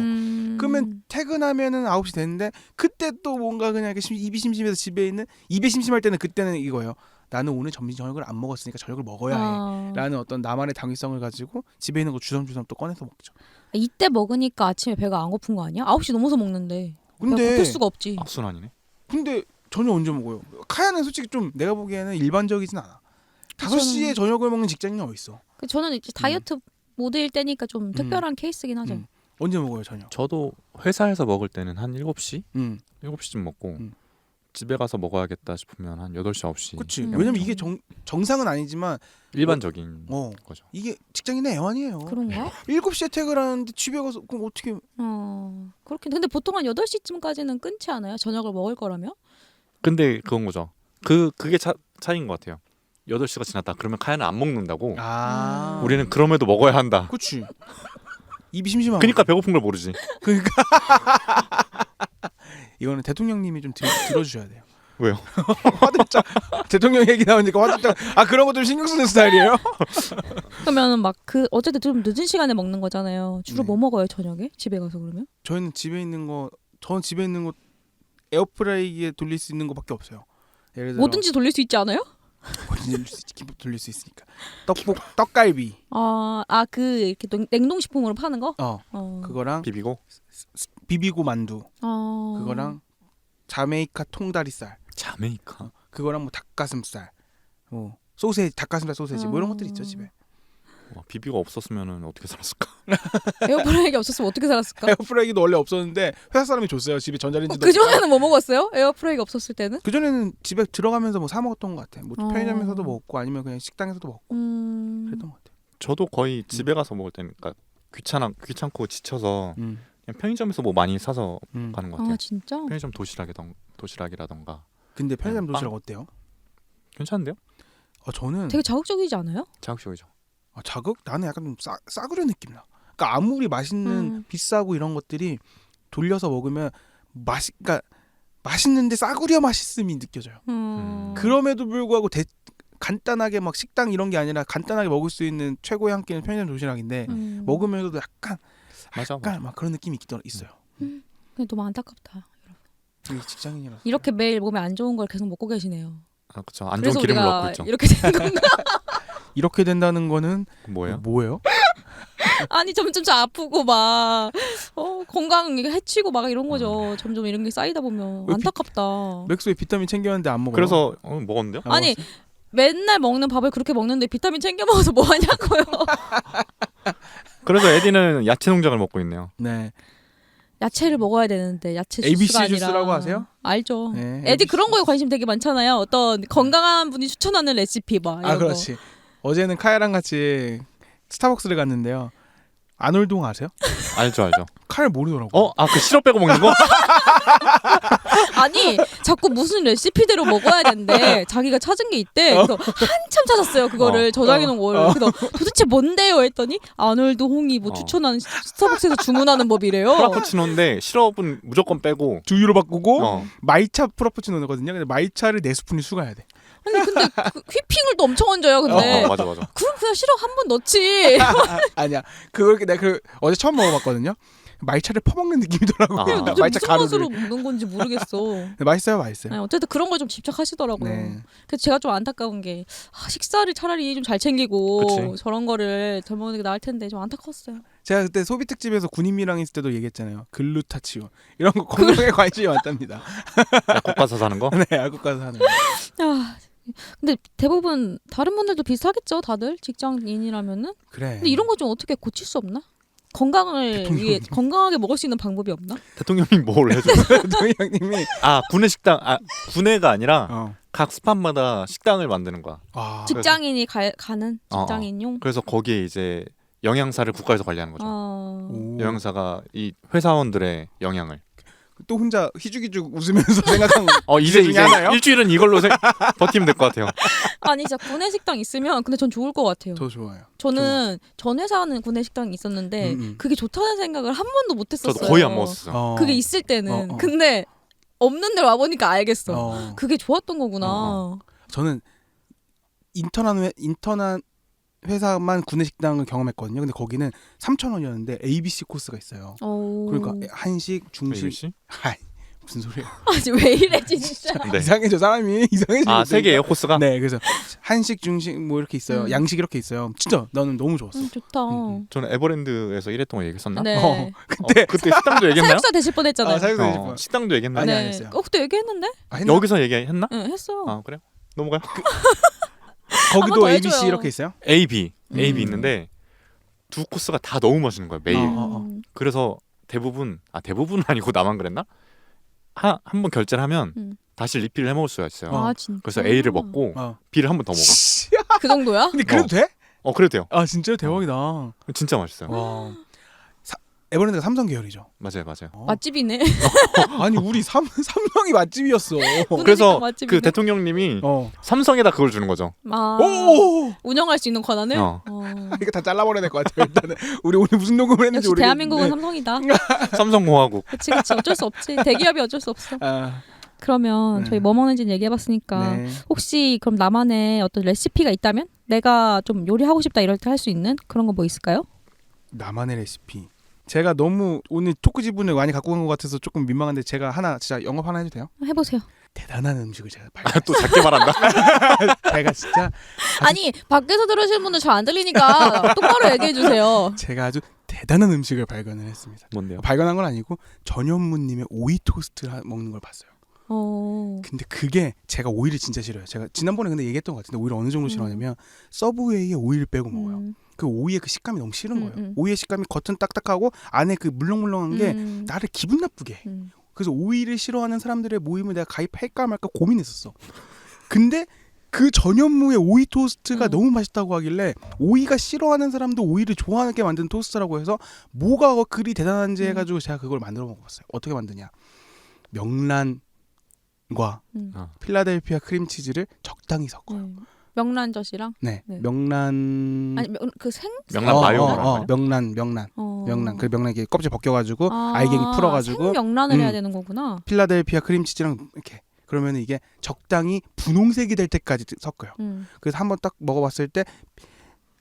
그러면 퇴근하면은 9시 됐는데 그때 또 뭔가 그냥 이렇게 입이 심심해서 집에 있는 입이 심심할 때는 그때는 이거예요. 나는 오늘 점심 저녁을 안 먹었으니까 저녁을 먹어야 해. 라는 어떤 나만의 당위성을 가지고 집에 있는 거 주섬주섬 또 꺼내서 먹죠. 이때 먹으니까 아침에 배가 안 고픈 거 아니야? 9시 넘어서 먹는데 배가 근데 고플 수가 없지. 악순환이네. 근데 저녁 언제 먹어요? 카야는 솔직히 좀 내가 보기에는 일반적이진 않아. 5시에 저녁을 먹는 직장인이 어디 있어? 저는 이제 다이어트 모드일 때니까 좀 특별한 케이스긴 하죠. 언제 먹어요 저녁? 저도 회사에서 먹을 때는 한 7시? 7시쯤 먹고 집에 가서 먹어야겠다 싶으면 한 8시, 9시. 그치. 왜냐면 이게 정상은 아니지만 일반적인 거죠. 이게 직장인의 애환이에요. 그런가? 7시에 퇴근하는데 집에 가서 그럼 어떻게 그렇긴. 근데 보통 한 8시쯤까지는 끊지 않아요? 저녁을 먹을 거라면? 근데 그건 거죠. 그게 차이인 것 같아요. 8시가 지났다. 그러면 카야는 안 먹는다고. 우리는 그럼에도 먹어야 한다. 그치. 입이 심심하고. 그러니까 배고픈 걸 모르지. 그러니까 이거는 대통령님이 좀 들어주셔야 돼요. 왜요? 화들짝 대통령 얘기 나오니까 화들짝 그런 거 좀 신경 쓰는 스타일이에요? 그러면 막 어쨌든 좀 늦은 시간에 먹는 거잖아요. 주로 뭐 먹어요 저녁에? 집에 가서 그러면? 저는 집에 있는 거 에어프라이기에 돌릴 수 있는 거밖에 없어요. 예를 들어 뭐든지 돌릴 수 있지 않아요? 뭐든지 돌릴 수 있으니까. 떡갈비. 이렇게 냉동식품으로 파는 거? 그거랑 비비고 비비고 만두. 그거랑 자메이카 통다리살. 자메이카. 그거랑 뭐 닭가슴살. 소세지, 닭가슴살 소세지 뭐 이런 것들 있죠 집에. 비비가 없었으면 어떻게 살았을까? 에어프라이기 없었으면 어떻게 살았을까? 에어프라이기도 원래 없었는데 회사 사람이 줬어요. 집에 전자레인지도. 그 전에는 뭐 먹었어요? 에어프라이기 없었을 때는? 그 전에는 집에 들어가면서 뭐 사 먹었던 것 같아. 뭐 어. 편의점에서도 먹고 아니면 그냥 식당에서도 먹고 그랬던 것 같아. 저도 거의 집에 가서 먹을 때는 그러니까 귀찮고 지쳐서 음. 그냥 편의점에서 뭐 많이 사서 가는 것 같아요. 아 진짜? 편의점 도시락이라던가. 근데 편의점 빵. 도시락 어때요? 괜찮은데요? 저는 되게 자극적이지 않아요? 자극적이죠. 자극? 나는 약간 좀 싸구려 느낌 나. 그러니까 아무리 맛있는 비싸고 이런 것들이 돌려서 먹으면 그러니까 맛있는데 싸구려 맛있음이 느껴져요. 그럼에도 불구하고 간단하게 막 식당 이런 게 아니라 간단하게 먹을 수 있는 최고의 한 끼는 편의점 도시락인데 먹으면서도 약간 맞아. 막 그런 느낌이 있어요. 근데 너무 안타깝다. 이게 직장인이라서. 이렇게 매일 몸에 안 좋은 걸 계속 먹고 계시네요. 아, 그렇죠. 안 그래서 좋은 기름을 우리가 넣고 있죠. 이렇게 된 건가? 이렇게 된다는 거는 뭐예요? 뭐예요? 아니 점점 아프고 막 건강 해치고 막 이런 거죠. 점점 이런 게 쌓이다 보면 왜 안타깝다. 맥스에 비타민 챙겼는데 안 먹어요. 그래서 먹었는데요? 아니 맨날 먹는 밥을 그렇게 먹는데 비타민 챙겨 먹어서 뭐 하냐고요. 그래서 에디는 야채 농장을 먹고 있네요. 네. 야채를 먹어야 되는데 야채 주스가 ABC 아니라 주스라고 아세요? 알죠. 네, 에디 ABC 그런 거에 관심 되게 많잖아요. 어떤 건강한 분이 추천하는 레시피 막 이런 거. 그렇지. 어제는 카야랑 같이 스타벅스를 갔는데요. 아놀동 아세요? 알죠. 카야 모르더라고. 그 시럽 빼고 먹는 거? 아니 자꾸 무슨 레시피대로 먹어야 된대. 자기가 찾은 게 있대. 그래서 한참 찾았어요. 그거를 저장해 놓은 걸. 그래서 도대체 뭔데요? 했더니 아놀드 홍이 뭐 추천하는 스타벅스에서 주문하는 법이래요. 프라푸치노인데 시럽은 무조건 빼고 두유로 바꾸고 어. 마이차 프라푸치노거든요. 근데 마이차를 4스푼이 추가해야 돼. 아니 근데 휘핑을 또 엄청 얹어요. 근데 맞아. 그럼 그냥 시럽 한 번 넣지. 아니야. 그걸 내가 어제 처음 먹어봤거든요. 마이차를 퍼먹는 느낌이더라고요. 아. 도대체 마이차 무슨 가루를. 맛으로 먹는 건지 모르겠어. 맛있어요. 네, 어쨌든 그런 걸 좀 집착하시더라고요. 네. 그래서 제가 좀 안타까운 게 식사를 차라리 좀 잘 챙기고 그치. 저런 거를 덜 먹는 게 나을 텐데 좀 안타까웠어요. 제가 그때 소비 특집에서 군인미랑 있을 때도 얘기했잖아요. 글루타치온 이런 거 건강에 관심이 많답니다. 약국 가서 사는 거? 네, 약국 가서 하는 거. 아, 근데 대부분 다른 분들도 비슷하겠죠, 다들 직장인이라면은. 그래. 근데 이런 거 좀 어떻게 고칠 수 없나? 건강을 대통령이. 위해 건강하게 먹을 수 있는 방법이 없나? 대통령이 뭘 해줘요? 동영님이 군내 식당 군내가 아니라 어. 각 스팟마다 식당을 만드는 거야. 직장인이 가는 직장인용. 그래서 거기에 이제 영양사를 국가에서 관리하는 거죠. 오. 영양사가 이 회사원들의 영양을. 또 혼자 희죽희죽 웃으면서 생각한 이제 중에 하나요? 일주일은 이걸로 버티면 될 것 같아요. 아니 진짜 구내식당 있으면 근데 전 좋을 것 같아요. 저 좋아요. 저는 전 회사는 구내식당이 있었는데 그게 좋다는 생각을 한 번도 못 했었어요. 저도 거의 안 먹었어요. 그게 있을 때는. 어. 근데 없는 데를 와보니까 알겠어. 어. 그게 좋았던 거구나. 저는 인턴한 회사만 구내식당을 경험했거든요. 근데 거기는 3,000원이었는데 ABC 코스가 있어요. 그러니까 한식, 중식. ABC? 아이, 무슨 소리야? 아니 왜 이래 진짜. 네. 이상해져 사람이 이상해져. 세 개예요 코스가? 네, 그래서 한식, 중식 뭐 이렇게 있어요. 양식 이렇게 있어요. 진짜 나는 너무 좋았어. 좋다. 저는 에버랜드에서 일했던 거 얘기했었나? 네. 그때 식당도 얘기했나요? 사육사 되실 뻔했잖아요. 사육사 식당도 얘기했나요? 아니, 네. 안 했어요. 그때 얘기했는데? 했나? 여기서 얘기했나? 네, 했어요. 그래요? 넘어가요. 한번 거기도 더 ABC 해줘요. 이렇게 있어요? AB 있는데 두 코스가 다 너무 맛있는 거야 매일. 그래서 대부분은 아니고 나만 그랬나? 한 번 결제를 하면 다시 리필을 해 먹을 수가 있어요. 아 진짜. 그래서 A를 먹고 B를 한 번 더 먹어. 그 정도야? 근데 그래도 돼? 그래도 돼요. 아 진짜 대박이다. 진짜 맛있어요. 와. 에버랜드가 삼성 계열이죠. 맞아요. 맛집이네. 아니 우리 삼성이 맛집이었어. 그래서 맛집이네. 그 대통령님이 어. 삼성에다 그걸 주는 거죠. 오! 운영할 수 있는 권한을? 이거 다 잘라버려야 될 것 같아요. 일단은 우리 오늘 무슨 녹음을 했는지 역시 대한민국은 삼성이다. 삼성공화국. 그치 어쩔 수 없지. 대기업이 어쩔 수 없어. 그러면 네. 저희 뭐 먹는지 얘기해봤으니까 네. 혹시 그럼 나만의 어떤 레시피가 있다면 내가 좀 요리하고 싶다 이럴 때 할 수 있는 그런 거 뭐 있을까요? 나만의 레시피. 제가 너무 오늘 토크 지분을 많이 갖고 간 것 같아서 조금 민망한데 제가 하나 진짜 영업 하나 해도 돼요? 해보세요. 대단한 음식을 제가 또 작게 말한다. 제가 진짜 아니 밖에서 들으시는 분들 잘 안 들리니까 똑바로 얘기해 주세요. 제가 아주 대단한 음식을 발견을 했습니다. 뭔데요? 발견한 건 아니고 전현무님의 오이 토스트를 먹는 걸 봤어요. 근데 그게 제가 오이를 진짜 싫어요. 제가 지난번에 근데 얘기했던 것 같은데 오이를 어느 정도 싫어하냐면 서브웨이에 오이를 빼고 먹어요. 그 오이의 그 식감이 너무 싫은 거예요. 음. 오이의 식감이 겉은 딱딱하고 안에 그 물렁물렁한 게 음. 나를 기분 나쁘게 해. 그래서 오이를 싫어하는 사람들의 모임을 내가 가입할까 말까 고민했었어. 근데 그 전현무의 오이 토스트가 너무 맛있다고 하길래 오이가 싫어하는 사람도 오이를 좋아하게 만든 토스트라고 해서 뭐가 그리 대단한지 해가지고 제가 그걸 만들어 먹어봤어요. 어떻게 만드냐? 명란과 필라델피아 크림치즈를 적당히 섞어요. 명란젓이랑 네, 네. 명란 아니 그 명란 마요 말하는 거예요? 명란 그 명란 이렇게 껍질 벗겨가지고 알갱이 풀어가지고 생명란을 해야 되는 거구나. 필라델피아 크림치즈랑 이렇게 그러면 이게 적당히 분홍색이 될 때까지 섞어요. 그래서 한번 딱 먹어봤을 때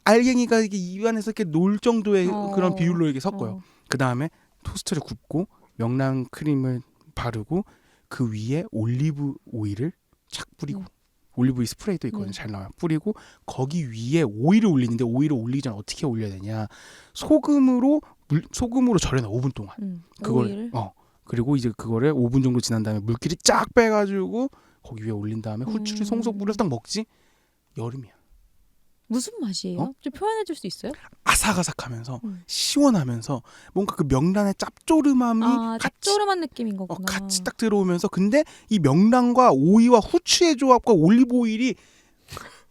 알갱이가 이게 입안에서 이렇게 놀 정도의 그런 비율로 이렇게 섞어요. 그 다음에 토스트를 굽고 명란 크림을 바르고 그 위에 올리브 오일을 착 뿌리고 올리브 오일 스프레이도 있거든요. 잘 나와요. 뿌리고 거기 위에 오일을 올리는데 오일을 올리기 전에 어떻게 올려야 되냐? 소금으로 절여놔 5분 동안. 그걸 오일을? 그리고 이제 그거를 5분 정도 지난 다음에 물기를 쫙 빼가지고 거기 위에 올린 다음에 후추를 송송 뿌려서 딱 먹지. 여름이야. 무슨 맛이에요? 좀 표현해 줄 수 있어요? 아삭아삭하면서 시원하면서 뭔가 그 명란의 짭조름함이 짭조름한 느낌인 거구나. 같이 딱 들어오면서 근데 이 명란과 오이와 후추의 조합과 올리브 오일이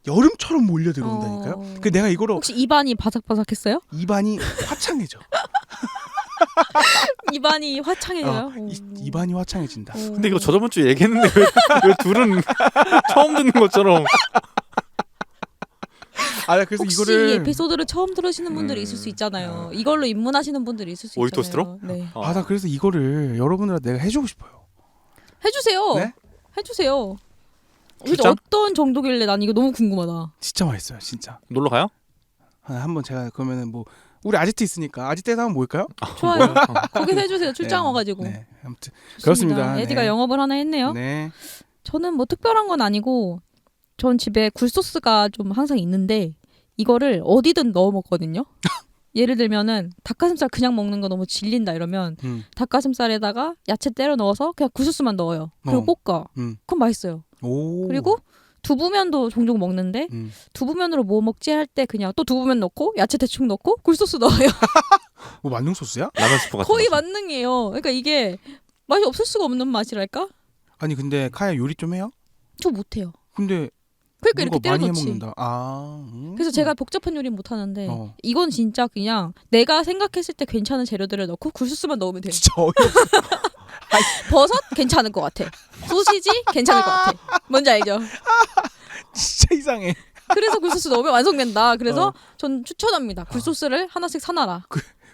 여름처럼 몰려 들어온다니까요. 그 내가 이거를 혹시 입안이 바삭바삭했어요? 입안이 화창해져. 입안이 화창해져요? 입안이 화창해진다. 근데 이거 저번 주에 얘기했는데 왜 둘은 처음 듣는 것처럼. 그래서 혹시 이 에피소드를 처음 들으시는 분들이 있을 수 있잖아요. 이걸로 입문하시는 분들이 있을 수 오이 있잖아요. 토스트로? 네. 나 그래서 이거를 여러분들한테 내가 해주고 싶어요. 해주세요. 네? 해주세요. 출장? 어떤 정도길래 난 이거 너무 궁금하다. 진짜 맛있어요, 진짜. 놀러 가요? 한번 제가 그러면은 뭐 우리 아지트 있으니까 아지트에서 한번 모일까요? 좋아요. 거기서 해주세요. 출장 와가지고. 네, 아무튼 그렇습니다. 에디가 네. 영업을 하나 했네요. 네. 저는 뭐 특별한 건 아니고 전 집에 굴소스가 좀 항상 있는데 이거를 어디든 넣어 먹거든요. 예를 들면은 닭가슴살 그냥 먹는 거 너무 질린다 이러면 닭가슴살에다가 야채 때려 넣어서 그냥 굴소스만 넣어요. 그리고 볶아. 그럼 맛있어요. 오. 그리고 두부면도 종종 먹는데 두부면으로 뭐 먹지 할 때 그냥 또 두부면 넣고 야채 대충 넣고 굴소스 넣어요. 뭐 만능 소스야? 라면 스프 같은 거의 거. 만능이에요. 그러니까 이게 맛이 없을 수가 없는 맛이랄까? 아니 근데 카야 요리 좀 해요? 저 못해요. 근데 그러니까 이렇게 때려 많이 넣지. 해먹는다. 그래서 제가 복잡한 요리는 못하는데 이건 진짜 그냥 내가 생각했을 때 괜찮은 재료들을 넣고 굴소스만 넣으면 돼요. 진짜 어이없어. 버섯 괜찮을 것 같아. 소시지 괜찮을 것 같아. 뭔지 알죠? 진짜 이상해. 그래서 굴소스 넣으면 완성된다. 그래서 전 추천합니다. 굴소스를 하나씩 사놔라.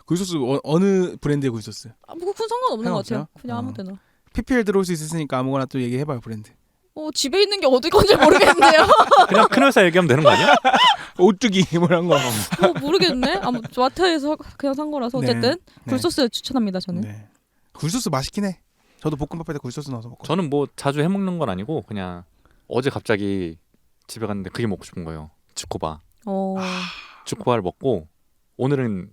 굴소스 어느 브랜드의 굴소스? 뭐 그건 상관없는 것 같아요. 상관없어요? 그냥 아무 데나. PPL 들어올 수 있으니까 아무거나 또 얘기해봐요 브랜드. 집에 있는 게 어디 건지 모르겠는데요. 그냥 큰 회사 얘기하면 되는 거 아니야? 오뚜기 뭐란 거. 모르겠네. 마트에서 그냥 산 거라서 어쨌든 굴소스 추천합니다. 저는. 네. 굴소스 맛있긴 해. 저도 볶음밥에다 굴소스 넣어서 먹고. 저는 뭐 자주 해 먹는 건 아니고 그냥 어제 갑자기 집에 갔는데 그게 먹고 싶은 거예요. 주코바. 주코바를 먹고 오늘은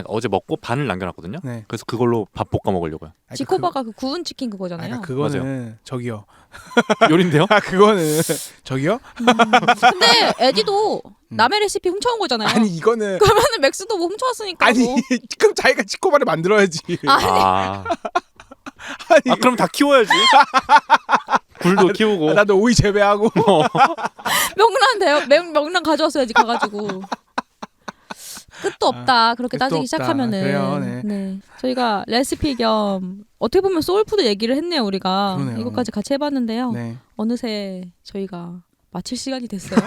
어제 먹고 반을 남겨놨거든요. 네. 그래서 그걸로 밥 볶아 먹으려고요. 지코바가 그 구운 치킨 그거잖아요. 그거는 저기요. 요리인데요? 그거는 저기요? 근데 에디도 남의 레시피 훔쳐온 거잖아요. 아니 이거는 그러면은 맥스도 뭐 훔쳐왔으니까. 아니 뭐. 그럼 자기가 치코바를 만들어야지. 아니, 그럼 다 키워야지. 굴도 키우고. 나도 오이 재배하고. 명란 가져왔어야지 가가지고. 끝도 없다. 그렇게 끝도 따지기 없다. 시작하면은. 그래요, 네. 저희가 레시피 겸 어떻게 보면 소울푸드 얘기를 했네요. 우리가. 그러네요. 이것까지 같이 해봤는데요. 네. 어느새 저희가 마칠 시간이 됐어요.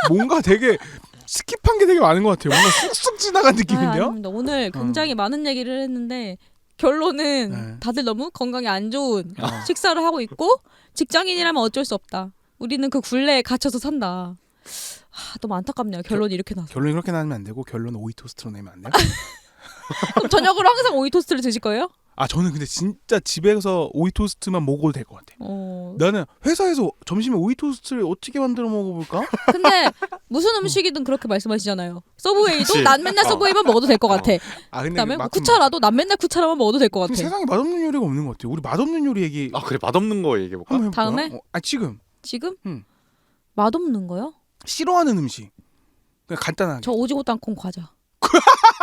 뭔가 되게 스킵한 게 되게 많은 것 같아요. 뭔가 쑥쑥 지나간 느낌인데요? 아닙니다. 오늘 굉장히 많은 얘기를 했는데 결론은 다들 너무 건강에 안 좋은 식사를 하고 있고 직장인이라면 어쩔 수 없다. 우리는 그 굴레에 갇혀서 산다. 너무 안타깝네요. 결론이 이렇게 나서. 결론이 그렇게 나면 안 되고 결론은 오이 토스트로 내면 안 돼요? 그럼 저녁으로 항상 오이 토스트를 드실 거예요? 저는 근데 진짜 집에서 오이 토스트만 먹어도 될 것 같아. 나는 회사에서 점심에 오이 토스트를 어떻게 만들어 먹어볼까? 근데 무슨 음식이든 그렇게 말씀하시잖아요. 서브웨이도 그치. 난 맨날 서브웨이만 먹어도 될 것 같아. 근데 그다음에 뭐 쿠차라도 난 맨날 쿠차라만 먹어도 될 것 같아. 세상에 맛없는 요리가 없는 것 같아요. 우리 맛없는 요리 얘기 그래 맛없는 거 얘기해볼까? 한번 해볼까요? 다음에? 지금 지금? 맛없는 거요? 싫어하는 음식. 그냥 간단하게. 저 오징어 땅콩 과자.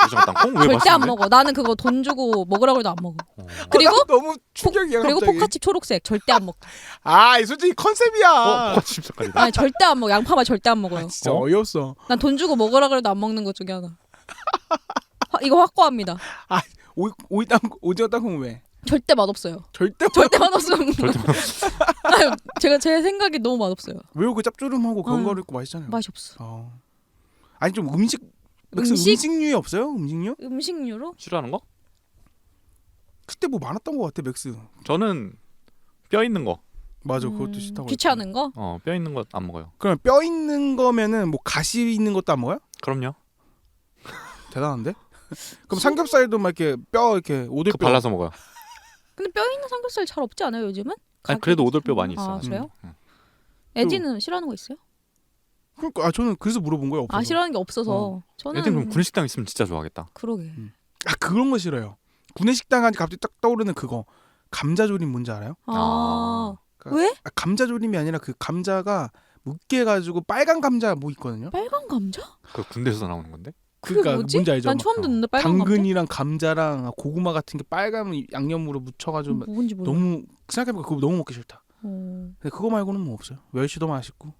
오징어 땅콩 왜 절대 안 맛있는데? 먹어. 나는 그거 돈 주고 먹으라고 해도 안 먹어. 어. 그리고 너무 충격이야 그리고 갑자기. 포카칩 초록색 절대 안 먹. 아, 솔직히 컨셉이야. 포카칩 색깔이다. 아니 절대 안 먹어. 양파만 절대 안 먹어요. 진짜 어? 어이없어. 난 돈 주고 먹으라고 해도 안 먹는 것 중에 하나. 이거 확고합니다. 오징어 땅콩 왜? 절대 맛없어요. 절대 절대 맛없음. 절대 맛없어. 아유, 제가 제 생각이 너무 맛없어요. 왜요? 그 짭조름하고 건가루 있고 맛있잖아요. 맛이 없어. 아니 좀 음식류에 없어요? 음식류? 음식류로? 싫어하는 거? 그때 뭐 많았던 것 같아 맥스. 저는 뼈 있는 거. 맞아, 그것도 싫다고. 귀찮은 거? 뼈 있는 거 안 먹어요. 그럼 뼈 있는 거면은 뭐 가시 있는 것도 안 먹어요? 그럼요. 대단한데? 그럼 삼겹살도 막 이렇게 뼈 이렇게 그 오돌뼈 발라서 먹어요. 근데 뼈 있는 삼겹살 잘 없지 않아요 요즘은? 아니 그래도 오돌뼈 많이 있어. 아 그래요? 응. 에디는 싫어하는 거 있어요? 그러니까 저는 그래서 물어본 거예요. 없어서. 아 싫어하는 게 없어서. 저는 애들 그럼 구내식당 있으면 진짜 좋아하겠다. 그러게. 그런 거 싫어요. 구내식당 하니 갑자기 딱 떠오르는 그거 감자조림 뭔지 알아요? 아 그러니까 왜? 감자조림이 아니라 그 감자가 묻게 해가지고 빨간 감자 뭐 있거든요. 빨간 감자? 그 군대에서 나오는 건데? 그게 그러니까 뭐지? 뭔지 알죠? 난 처음 듣는데 빨간 당근이랑 감자랑 고구마 같은 게 빨간 양념으로 묻혀가지고 감자? 뭔지 몰라. 너무 생각해보니까 그거 너무 먹기 싫다. 어. 근데 그거 말고는 뭐 없어요. 멸치도 맛있고.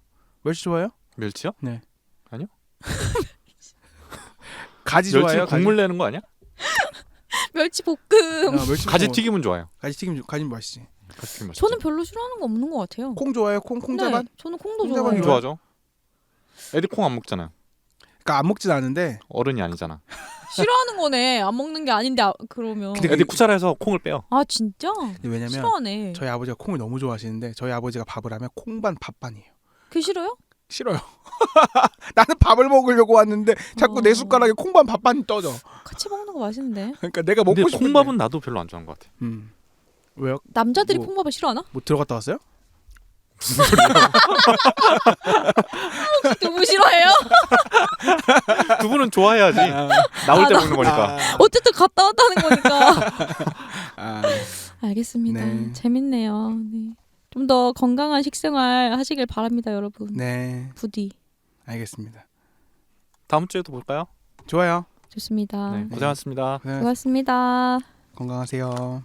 멸치 좋아해요? 멸치요? 가지 멸치 좋아해요? 국물 내는 거 아니야? 멸치 볶음. 멸치 가지 튀김은 좋아요. 가지 맛있지. 가지 튀김 맛있죠. 저는 별로 싫어하는 거 없는 것 같아요. 콩 좋아해요? 콩자반? 네, 저는 콩도 콩자반 좋아해요. 콩 좋아하죠. 애들 콩 안 먹잖아요. 그러니까 안 먹진 않은데. 어른이 아니잖아. 싫어하는 거네. 안 먹는 게 아닌데 그러면. 근데 애들 쿠차라에서 콩을 빼요. 아 진짜? 왜냐면 싫어하네. 저희 아버지가 콩을 너무 좋아하시는데 저희 아버지가 밥을 하면 콩반 밥반이에요. 그게 싫어요? 싫어요. 나는 밥을 먹으려고 왔는데 자꾸 내 어. 숟가락에 콩반 밥반이 떠져. 같이 먹는 거 맛있는데. 그러니까 내가 먹고 근데 싶은데. 콩밥은 나도 별로 안 좋아하는 것 같아. 왜요? 남자들이 뭐- 콩밥을 싫어하나? 뭐 들어갔다 왔어요? 무슨 소리야? 너무 싫어해요? 두 분은 좋아해야지. 나올 때 먹는 거니까. 어쨌든 갔다 왔다는 거니까. 아, 알겠습니다. 네. 재밌네요. 네. 좀 더 건강한 식생활 하시길 바랍니다, 여러분. 네, 부디 알겠습니다. 다음 주에도 볼까요? 좋아요. 좋습니다. 네, 고생하셨습니다. 네, 고맙습니다. 건강하세요.